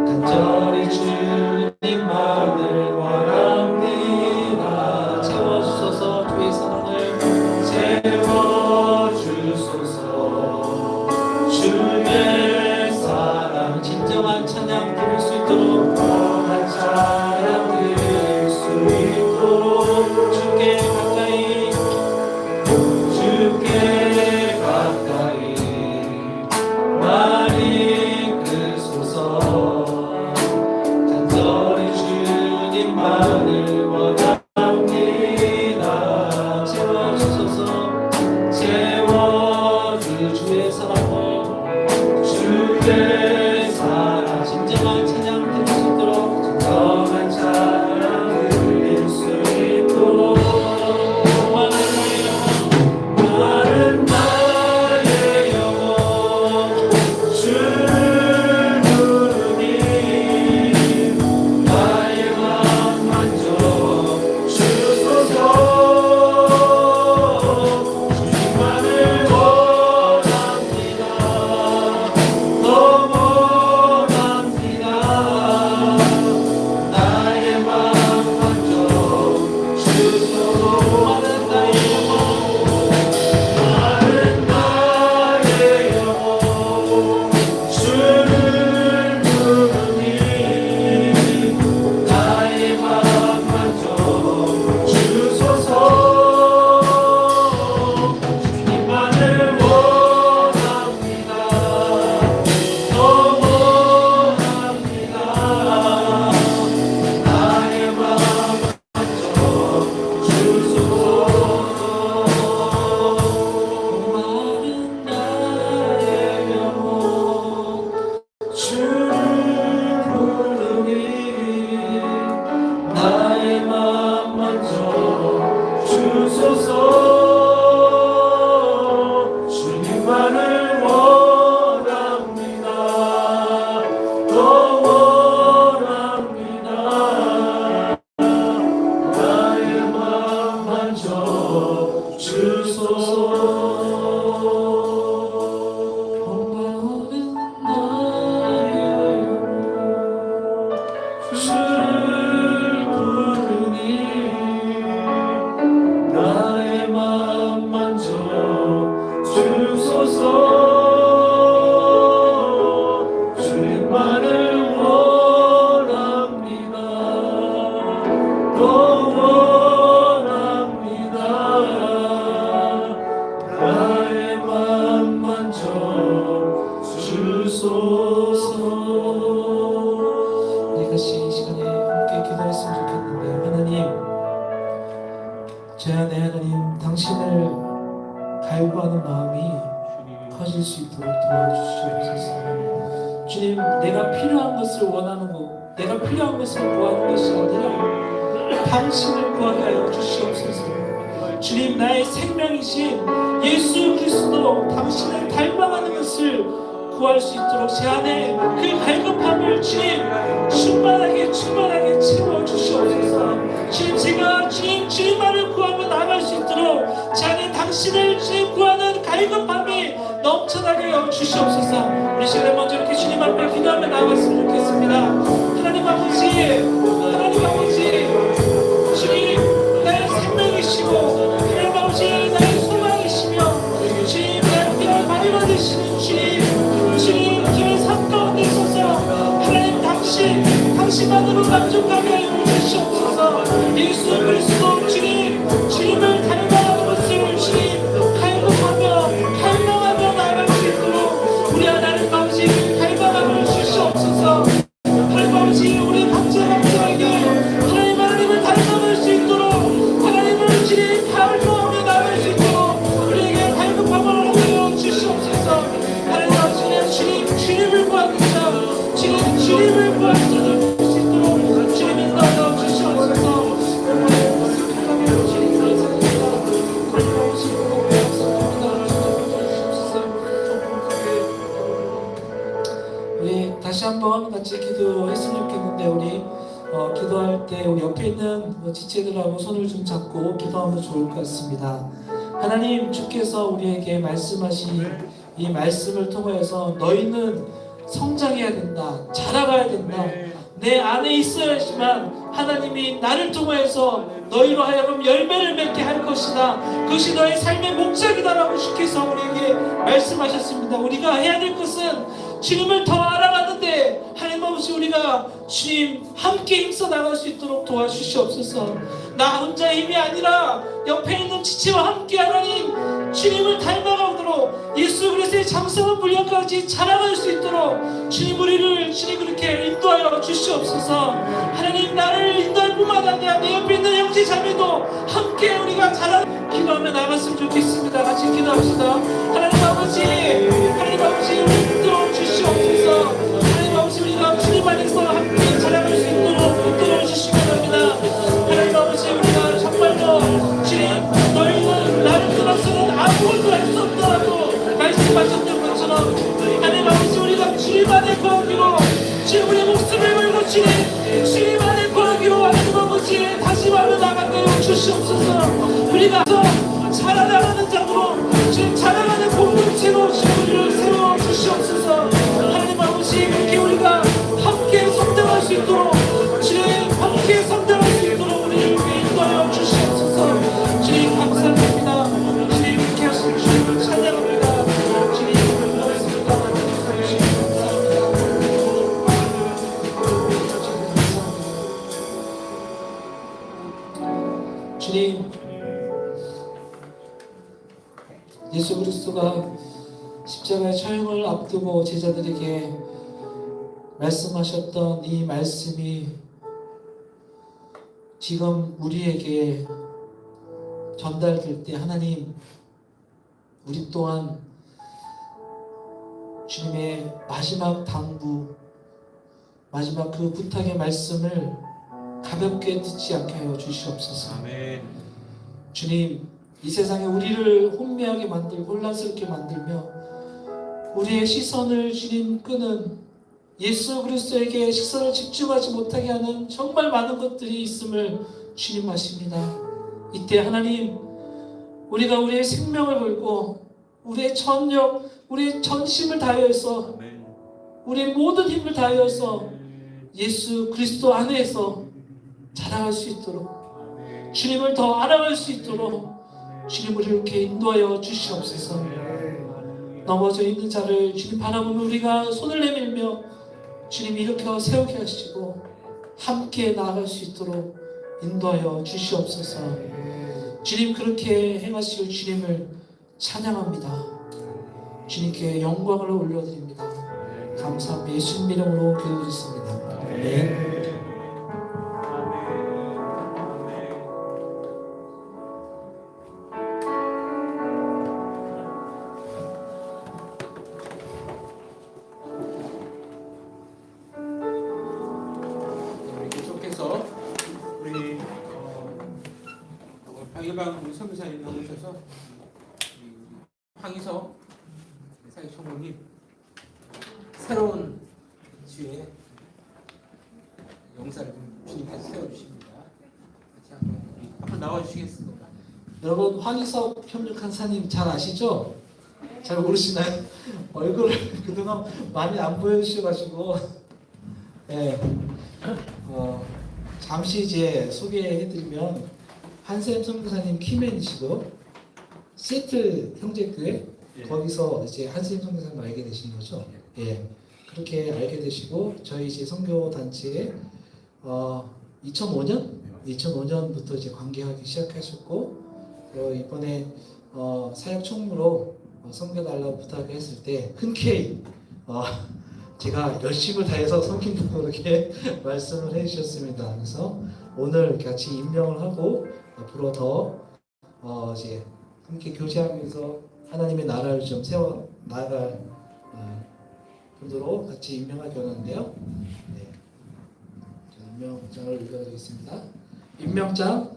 간절히 주님만을 원합니다. 채워주소서 주의 사랑을 채워주소서 주의 사랑 진정한 찬양 드릴 수 있도록 한 찬양 드릴 수 있도록 주께 가까이 주께 가까이 많이 크소서 간절히 주님만을 원합니다. 채워주소서 채워주 주의 사랑을 주의 사랑 진정한 찬양 드릴 수 있도록 정한 찬양 드릴 수 있도록 나는 나의 영혼 주를 부르니 나의 맘 만져 주소서 주님만을 원합니다. 더 원합니다. 나의 맘 만져 주소서 나는 나의 영혼 주를 부르니 나의 맘 만져 주소서 주님만을 원합니다. 더 원합니다. 나의 맘 만져 주소서 마른 나의 영혼 주를 부르니 나의 맘 만져 주소서 주님만을 원합니다. 더 원합니다. 나의 맘 만져 주소서 마른 나의 주를 부르니 나의 맘 만져 주소서 주님만을 원합니다. 더 원합니다. 나의 맘 만져 주소서 우리 같이 이 시간에 함께 기도했으면 좋겠는데 하나님 제 안에 하나님 당신을 갈구하는 마음이 커질 수 있도록 도와주시옵소서. 주님 내가 필요한 것을 원하는 것 내가 필요한 것을 구하는 것이 아니라 당신을 구하게 하여 주시옵소서. 주님 나의 생명이신 예수 그리스도 당신을 닮아가는 것을 구할 수 있도록 제 안에 그 갈급함을 주님 충만하게 채워주시옵소서. 주님 제가 주님만을 구하며 나갈 수 있도록 제 안에 당신을 주님 구하는 갈급함이 넘쳐나게 하여 주시옵소서. 우리 시간에 먼저 이렇게 주님 앞에 기도하며 나갔으면 좋겠습니다. 하나님 아버지 주님 나의 생명이시고 하나님 아버지 나의 소망이시며 주님 나의 피를 많이 받으시는 주님 저의 삶 가운데 있어서 하나님 당신만으로 만족하게 하여 주시옵소서. 예수 그리스도 주님을 닮아가는 것을 주님 갈망하며 나아갈 수 있도록 우리 하나님 아버지 닮아가며 주시옵소서. 하나님 아버지 우리 각자에게 하나님을 닮아갈 수 있도록 하나님을 주님 닮아가며 나아갈 수 있도록 우리에게 갈급함을 하여 주시옵소서. 하나님 아버지 주님을 구하는 자 주님을 구하는 자들 수 있도록 주님이 인도하여 주시옵소서. 우리 다시 한번 같이 기도했으면 좋겠는데 우리 기도할 때 우리 옆에 있는 지체들하고 손을 좀 잡고 기도하면 좋을 것 같습니다. 하나님 주께서 우리에게 말씀하신 이 말씀을 통하여서 너희는 성장해야 된다. 자라가야 된다. 내 안에 있어야지만 하나님이 나를 통하여서 너희로 하여금 열매를 맺게 할 것이다. 그것이 너의 삶의 목적이다라고 주께서 우리에게 말씀하셨습니다. 우리가 해야 될 것은 주님을 더 알아가는데 하나님 아버지 우리가 주님 함께 힘써 나갈 수 있도록 도와주시옵소서. 나 혼자의 힘이 아니라 옆에 있는 지체와 함께 하나님 주님을 닮아가도록 예수 그리스도의 장성한 분량까지 자라갈 수 있도록 주님 우리를 주님 그렇게 인도하여 주시옵소서. 하나님 나를 인도할 뿐만 아니라 내 옆에 있는 형제 자매도 함께 우리가 자라 기도하며 나갔으면 좋겠습니다. 같이 기도합시다. 하나님 아버지 우리 인도해 주시옵소서. 하나님 아버지 우리가 주님 안에서 함께 자라갈 수 있도록 인도해 주시기 바랍니다. 하나님 아버지 우리가 정말로 주님 너희는 나를 떠나서는 아무것도 할 수 없다라고 말씀하셨던 것처럼 하나님 아버지 우리가 주님 안에 거하기로 주님 우리의 목숨을 걸고 주님 안에 거하기로 하나님 아버지 다시 말로 나가게 하여 주시옵소서. 우리가 자라나가는 자로 주님 자라가는 공동체로 주님 우리를 세워 주시옵소서. 하나님 아버지 그렇게 우리가 함께 성장할 수 있도록 주님 함께 성장할 수 있도록 우리를 인도하여 주시옵소서. 주님 감사드립니다. 주님 그렇게 하신 주님을 찬양합니다. 주님 고맙습니다. 주님 예수 그리스도가 십자가의 처형을 앞두고 제자들에게 말씀하셨던 이 말씀이 지금 우리에게 전달될 때 하나님 우리 또한 주님의 마지막 당부 마지막 그 부탁의 말씀을 가볍게 듣지 않게 하여 주시옵소서. 아멘. 주님 이 세상에 우리를 혼미하게 만들고 혼란스럽게 만들며 우리의 시선을 주님 끄는 예수 그리스도에게 시선을 집중하지 못하게 하는 정말 많은 것들이 있음을 주님 아십니다. 이때 하나님 우리가 우리의 생명을 걸고 우리의 전력 우리의 전심을 다하여서 우리의 모든 힘을 다하여서 예수 그리스도 안에서 자라갈 수 있도록 주님을 더 알아갈 수 있도록 주님 우리를 이렇게 인도하여 주시옵소서. 넘어져 있는 자를 주님 바라보며 우리가 손을 내밀며 주님 일으켜 세우게 하시고 함께 나아갈 수 있도록 인도하여 주시옵소서. 주님 그렇게 행하실 주님을 찬양합니다. 주님께 영광을 올려드립니다. 감사합니다. 예수님 이름으로 기도드렸습니다. 아멘. 계속해서 우리 방일방 우리 선교사님 나오셔서 황희석 사회총무님 새로운 주에 용사를 주님께서 세워주십니다. 같이 한번 나와주시겠습니까? 여러분 황희석 협력한사님 잘 아시죠? 잘 모르시나요? 얼굴을 그동안 많이 안 보여주셔가지고 네. 잠시 이제 소개해드리면 한샘 선교사님 키맨이시고 시애틀 형제교회 거기서 이제 한샘 선교사님 알게 되신 거죠. 예, 그렇게 알게 되시고 저희 이제 선교 단체에 2005년부터 이제 관계하기 시작하셨고 이번에 사역 총무로 섬겨달라고 부탁을 했을 때 흔쾌히 제가 열심을 다해서 섬긴다고 이렇게 말씀을 해주셨습니다. 그래서 오늘 같이 임명을 하고 앞으로 더 이제 함께 교제하면서 하나님의 나라를 좀 세워 나갈 분으로 같이 임명하게 되었는데요. 네. 임명장을 읽어드리겠습니다. 임명장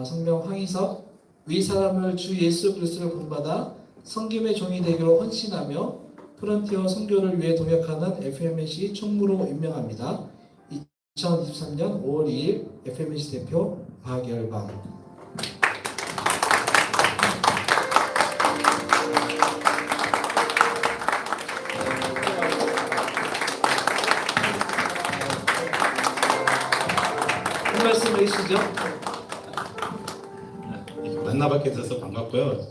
성명 황희석 위 사람을 주 예수 그리스도를 본받아 섬김의 종이 되기로 헌신하며 프론티어 선교를 위해 동역하는 FMC 총무로 임명합니다. 2023년 5월 2일 FMC 대표 박열방. 계시죠? 이렇게 만나뵙게 돼서 반갑고요.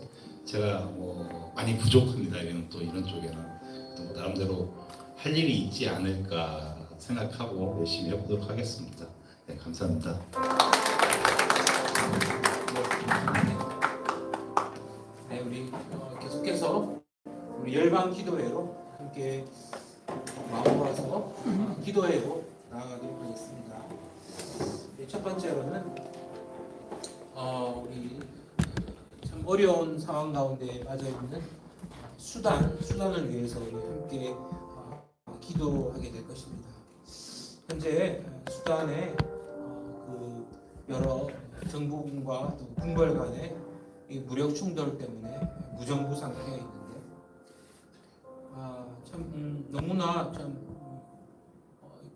제가 뭐 많이 부족합니다. 이런 쪽에는 또 나름대로 할 일이 있지 않을까 생각하고 열심히 해보도록 하겠습니다. 네, 감사합니다. 네, 우리 계속해서 우리 열방 기도회로 함께 마음 모아서 기도회로 나아가도록 하겠습니다. 네, 첫 번째로는 우리 참 어려운 상황 가운데 빠져 있는 수단을 위해서 우리 함께 기도하게 될 것입니다. 현재 수단에 그 여러 정부군과 또 군벌 간의 이 무력 충돌 때문에 무정부 상태에 있는데 참 너무나 참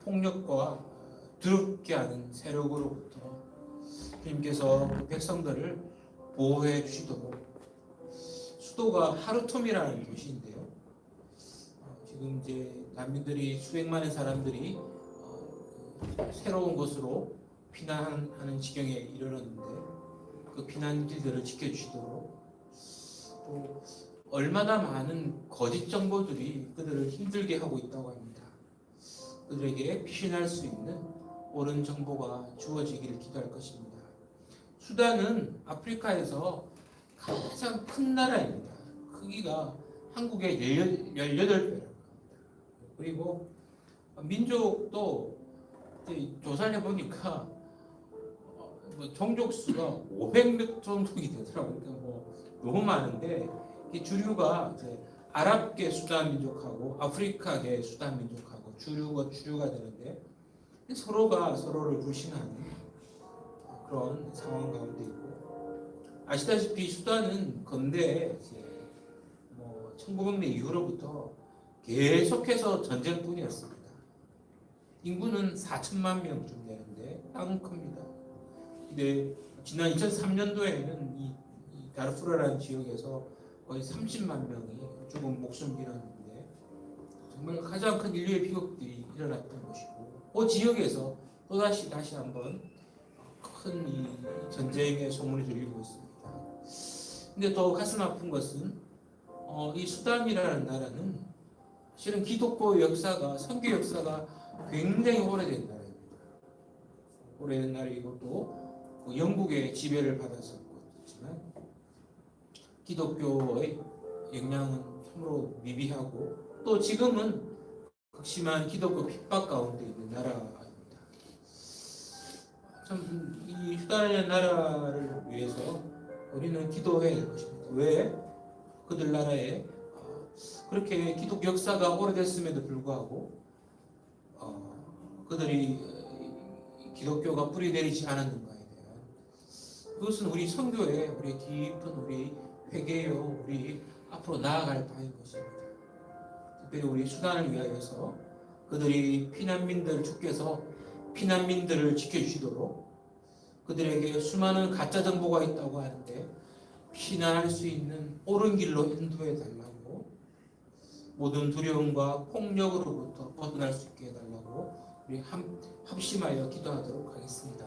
폭력과 더럽게 하는 세력으로부터 주님께서 그 백성들을 보호해 주시도록 수도가 하르툼이라는 도시인데요. 지금 이제 난민들이 수백만의 사람들이 새로운 곳으로 피난하는 지경에 이르렀는데 그 피난길들을 지켜주시도록 또 얼마나 많은 거짓 정보들이 그들을 힘들게 하고 있다고 합니다. 그들에게 피신할 수 있는 옳은 정보가 주어지기를 기도할 것입니다. 수단은 아프리카에서 가장 큰 나라입니다. 크기가 한국의 18배랍니다. 그리고 민족도 조사를 해보니까 종족 수가 500몇 종족이 되더라고요. 그러니까 너무 많은데 이 주류가 아랍계 수단 민족하고 아프리카계 수단 민족하고 주류가 되는데 서로가 서로를 불신하는 그런 상황 가운데 있고, 아시다시피 수단은 건대 1900년 이후로부터 계속해서 전쟁뿐이었습니다. 인구는 4천만 명쯤 되는데 땅은 큽니다. 근데 지난 2003년도에는 이 다르푸르라는 지역에서 거의 30만 명이 죽은 목숨을 잃었는데 정말 가장 큰 인류의 비극들이 일어났던 것이고, 그 지역에서 다시 한번 큰 이 전쟁의 소문이 들리고 있습니다. 근데 더 가슴 아픈 것은 이 수단이라는 나라는 실은 기독교 역사가, 선교 역사가 굉장히 오래된 나라입니다. 오래된 나라이고 또 영국의 지배를 받았었지만 기독교의 영향은 참으로 미비하고 또 지금은 극심한 기독교 핍박 가운데 있는 나라입니다. 참 이 수단의 나라를 위해서 우리는 기도해야 될 것입니다. 왜? 그들 나라에 그렇게 기독교 역사가 오래됐음에도 불구하고 그들이 기독교가 뿌리내리지 않았는가에 대한, 그것은 우리 선교의 우리 깊은 우리 회개요, 우리 앞으로 나아갈 바인 것입니다. 특별히 우리 수단을 위하여서 그들이 주께서 피난민들을 지켜주시도록, 그들에게 수많은 가짜 정보가 있다고 하는데 피난할 수 있는 옳은 길로 인도해 달라고, 모든 두려움과 폭력으로부터 벗어날 수 있게 해달라고 우리 합심하여 기도하도록 하겠습니다.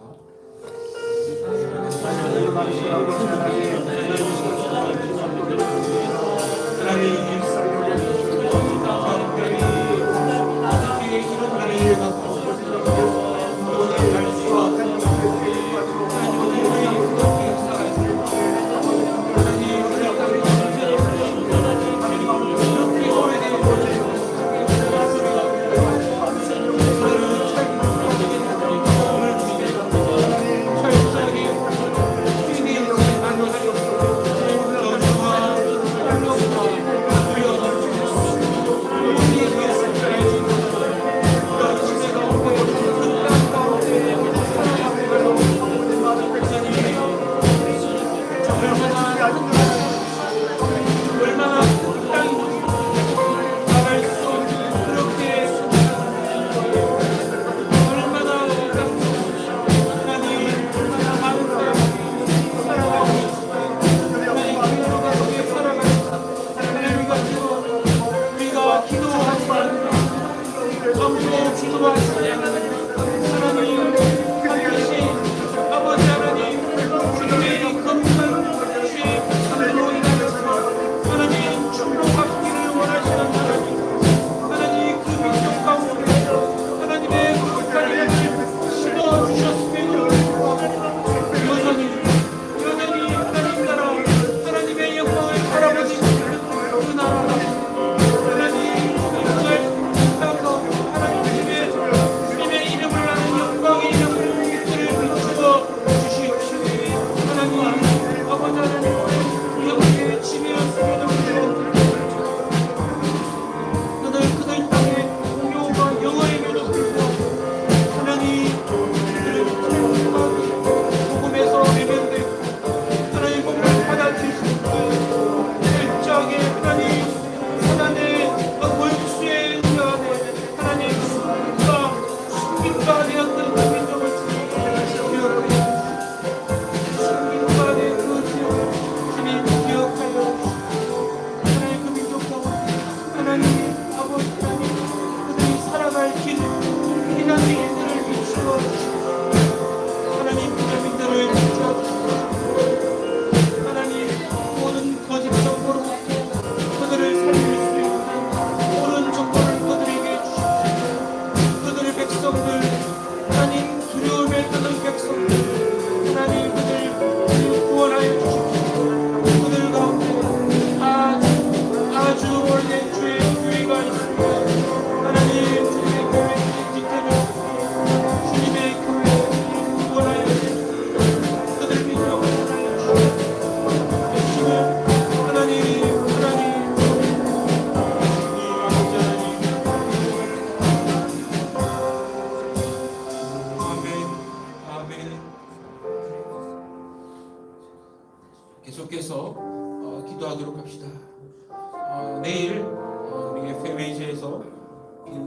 내일 우리 FMH에서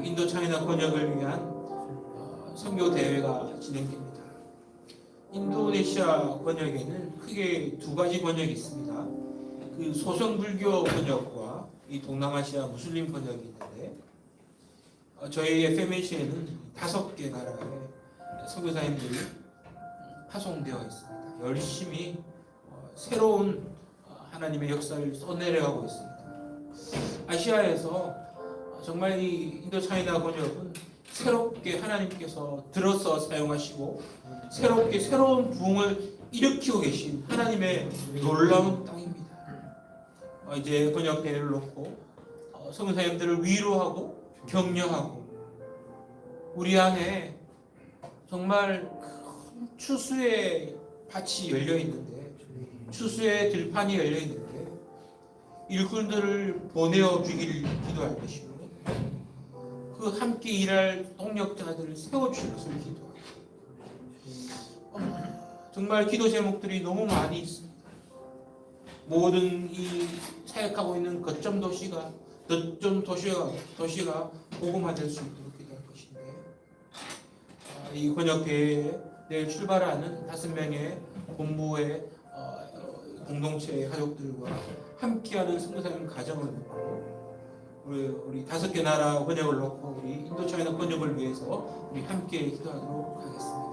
인도 차이나 번역을 위한 선교 대회가 진행됩니다. 인도네시아 번역에는 크게 두 가지 번역이 있습니다. 그 소성불교 번역과 이 동남아시아 무슬림 번역이 있는데 저희 FMH에는 5개 나라의 선교사님들이 파송되어 있습니다. 열심히 새로운 하나님의 역사를 쏟내려가고 있습니다. 아시아에서 정말 이 인도 차이나 번역은 새롭게 하나님께서 들어서 사용하시고 새롭게 새로운 부흥을 일으키고 계신 하나님의 놀라운 땅입니다. 이제 번역 대회를 놓고 선교사님들을 위로하고 격려하고 우리 안에 정말 큰 추수의 밭이 열려 있는데 추수의 들판이 열려 있는데 일꾼들을 보내어 주기를 기도할 것이고 그 함께 일할 동력자들을 세워주실 것을 기도합니다. 정말 기도 제목들이 너무 많이 있습니다. 모든 이 사역하고 있는 거점 도시가 복음화될 수 있도록 기도할 것인데 이 번역 대회에 내일 출발하는 5명의 본부의 공동체 가족들과 함께하는 선교사님 가정을 놓고 우리 5개 나라 번역을 놓고 우리 인도 차이나 번역을 위해서 우리 함께 기도하도록 하겠습니다.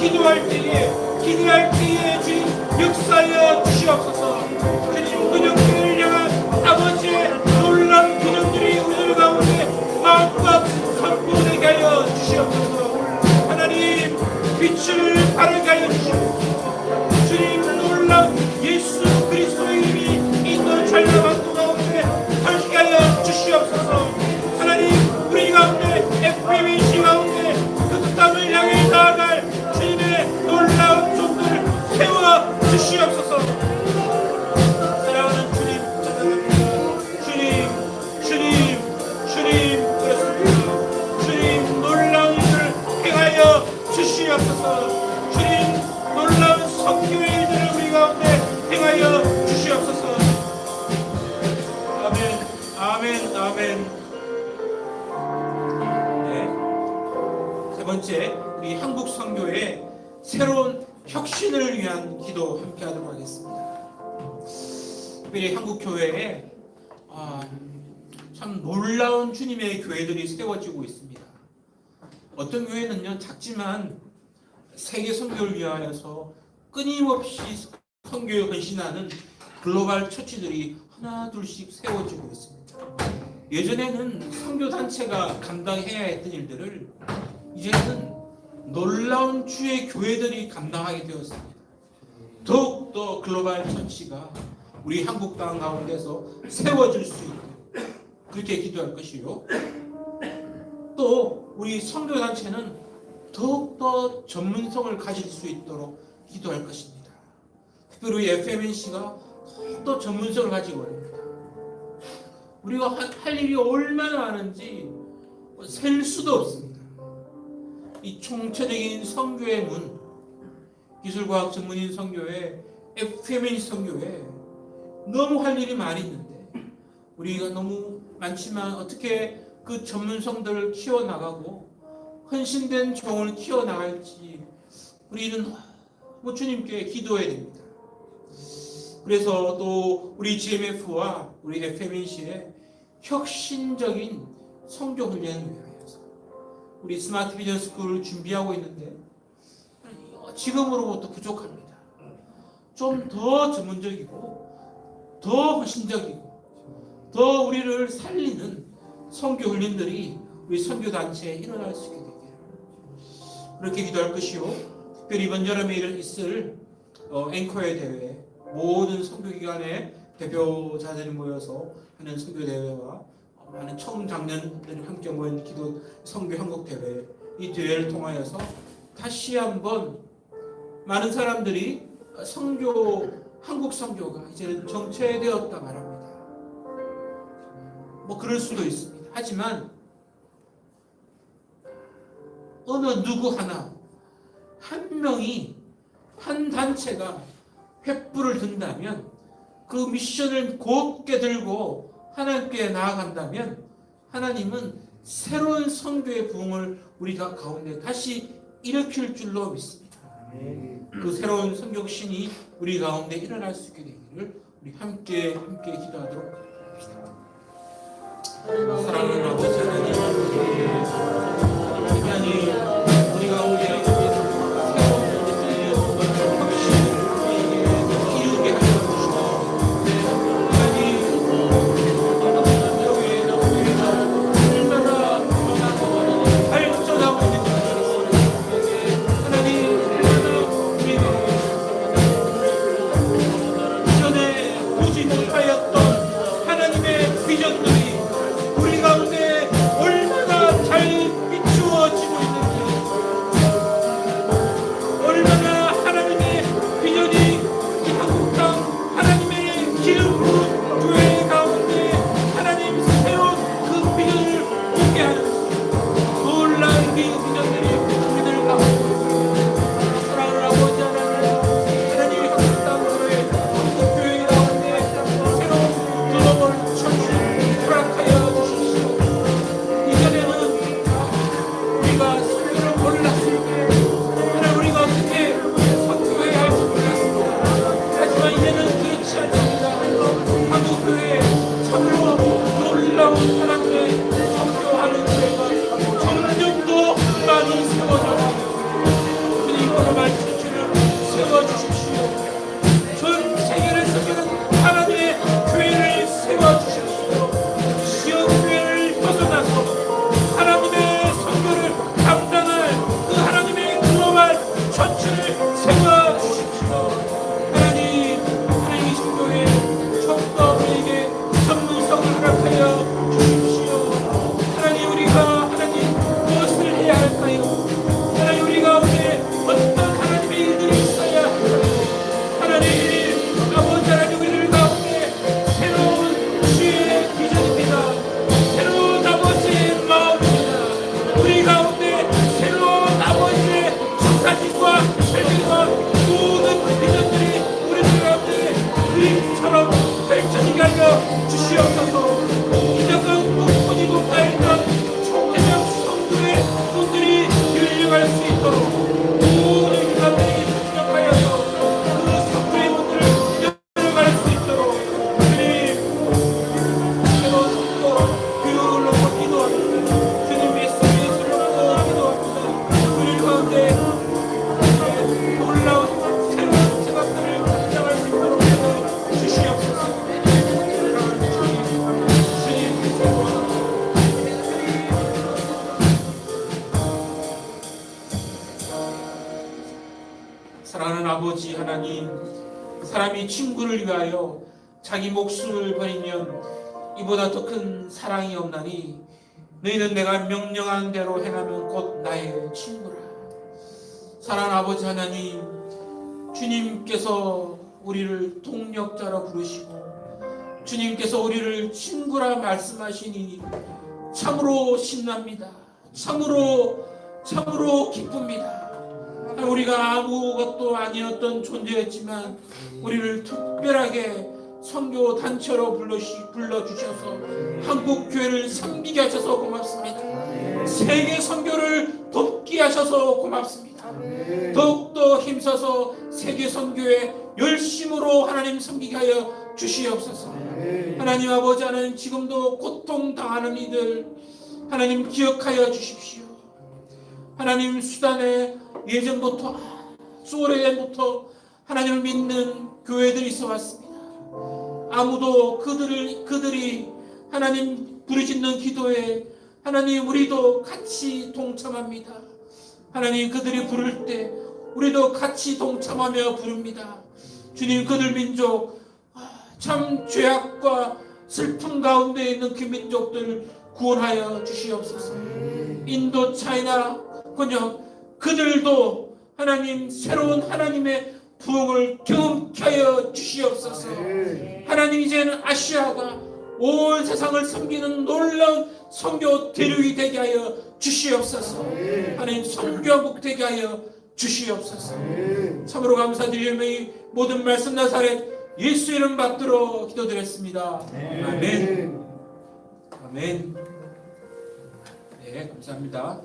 기도할 때에 주님 역사하여 주시옵소서. 주님 근육들을 향한 아버지의 놀라운 기능들이 우리들 가운데 마음껏 선포되게 하여 주시옵소서. 하나님 빛을 바르게 하여 주시옵소서. 주님 놀라운 예수 그리스도의 이름이 인도 전라반도 가운데 밝히게 하여 주시옵소서. 하나님 우리 가운데 FBC 가운데 그 땅을 향해 나아갈 주님의 놀라운 종들을 세워 주시옵소서. 사랑하는 주님 찬양합니다. 주님 그렇습니다. 주님 놀라운 일을 행하여 주시옵소서. 주님 놀라운 성교의 일들을 우리 가운데 행하여 주시옵소서. 아멘 아멘. 세 번째, 우리 한국 선교의 새로운 혁신을 위한 기도 함께 하도록 하겠습니다. 특별히 한국 교회에 참 놀라운 주님의 교회들이 세워지고 있습니다. 어떤 교회는요 작지만 세계 선교를 위하여서 끊임없이 선교에 헌신하는 글로벌 처치들이 하나 둘씩 세워지고 있습니다. 예전에는 선교 단체가 감당해야 했던 일들을 이제는 놀라운 주의 교회들이 감당하게 되었습니다. 더욱더 글로벌 처치가 우리 한국 땅 가운데서 세워질 수 있도록 그렇게 기도할 것이요. 또 우리 선교 단체는 더욱더 전문성을 가질 수 있도록 기도할 것입니다. 특별히 FMNC가 더욱더 전문성을 가지고 있습니다. 우리가 할 일이 얼마나 많은지 셀 수도 없습니다. 이 총체적인 선교의 문, 기술과학 전문인 선교회, FMNC 선교회 너무 할 일이 많이 있는데 우리가 너무 많지만 어떻게 그 전문성들을 키워나가고 헌신된 종을 키워나갈지 우리는 주님께 기도해야 됩니다. 그래서 또 우리 GMF와 우리 FMNC의 혁신적인 선교 훈련을 위하여서 우리 스마트 비전 스쿨을 준비하고 있는데 지금으로부터 부족합니다. 좀 더 전문적이고 더 헌신적이고 더 우리를 살리는 선교 훈련들이 우리 선교 단체에 일어날 수 있게 되기를 그렇게 기도할 것이요. 특별히 이번 여름에 있을 앵커의 대회, 모든 선교기관의 대표자들이 모여서 하는 선교대회와 많은 청장년들이 함께 모인 기도 선교 한국대회, 이 대회를 통하여서 다시 한번 많은 사람들이 한국 선교가 이제는 정체되었다 말합니다. 그럴 수도 있습니다. 하지만 어느 누구 하나 한 명이 한 단체가 횃불을 든다면 그 미션을 곧게 들고 하나님께 나아간다면 하나님은 새로운 선교의 부흥을 우리가 가운데 다시 일으킬 줄로 믿습니다. 그 새로운 선교신이 우리 가운데 일어날 수 있게 되기를 우리 함께 기도하도록 합시다. 사랑하는 아버지 하나님, 우리 가운데 천추를 세워주십시오. 하나님, 하나님의 신도에 하나님, 사람이 친구를 위하여 자기 목숨을 버리면 이보다 더 큰 사랑이 없나니 너희는 내가 명령한 대로 행하면 곧 나의 친구라. 사랑하는 아버지 하나님, 주님께서 우리를 동력자로 부르시고 주님께서 우리를 친구라 말씀하시니 참으로 신납니다. 참으로 기쁩니다. 우리가 아무것도 아니었던 존재였지만 우리를 특별하게 선교 단체로 불러주셔서 한국 교회를 섬기게 하셔서 고맙습니다. 세계 선교를 돕게 하셔서 고맙습니다. 더욱더 힘써서 세계 선교에 열심으로 하나님 섬기게 하여 주시옵소서. 하나님 아버지, 하나님 지금도 고통당하는 이들 하나님 기억하여 주십시오. 하나님 수단에 예전부터 오래전부터 하나님을 믿는 교회들이 있어 왔습니다. 아무도 그들이 하나님 부르짖는 기도에 하나님 우리도 같이 동참합니다. 하나님 그들이 부를 때 우리도 같이 동참하며 부릅니다. 주님, 그들 민족 참 죄악과 슬픔 가운데 있는 그 민족들을 구원하여 주시옵소서. 인도, 차이나 번영 그들도 하나님 새로운 하나님의 부흥을 경험케 하여 주시옵소서. 하나님, 이제는 아시아가 온 세상을 섬기는 놀라운 선교 대륙이 되게 하여 주시옵소서. 하나님, 선교국 되게 하여 주시옵소서. 참으로 감사드리며 이 모든 말씀 나사렛 예수 이름 받들어 기도드렸습니다. 아멘. 아멘. 네, 감사합니다.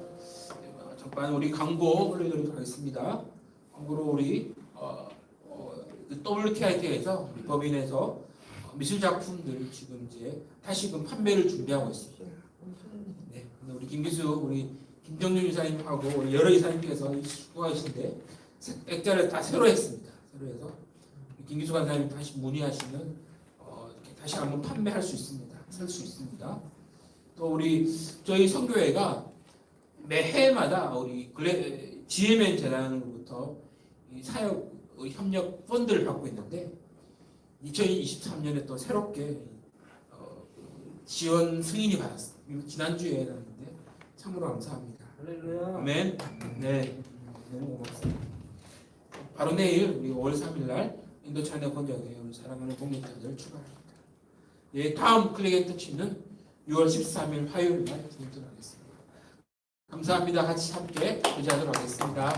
잠깐 우리 광고 올려드리도록 하겠습니다. 광고로 우리 WTIT에서 우리 법인에서 미술 작품들 지금 이제 다시금 판매를 준비하고 있습니다. 네, 우리 김기수, 우리 김정준 이사님하고 우리 여러 이사님께서 수고하신데 액자를 다 새로 했습니다. 새로 해서 김기수 간사님 다시 문의하시면 이렇게 다시 한번 판매할 수 있습니다. 살 수 있습니다. 또 우리 저희 선교회가 매해마다 우리 GMN 재단으로부터 이 사역 협력 펀드를 받고 있는데 2023년에 또 새롭게 지원 승인이 받았습니다. 지난주에 났는데 참으로 감사합니다. 아멘. 네, 너무 고맙습니다. 바로 내일 우리 5월 3일날 인도 차이나 번역에 우리 사랑하는 공동체들 출발합니다. 예, 다음 클릭 터치는 6월 13일 화요일날 진행하겠습니다. 감사합니다. 같이 함께 의지하도록 하겠습니다.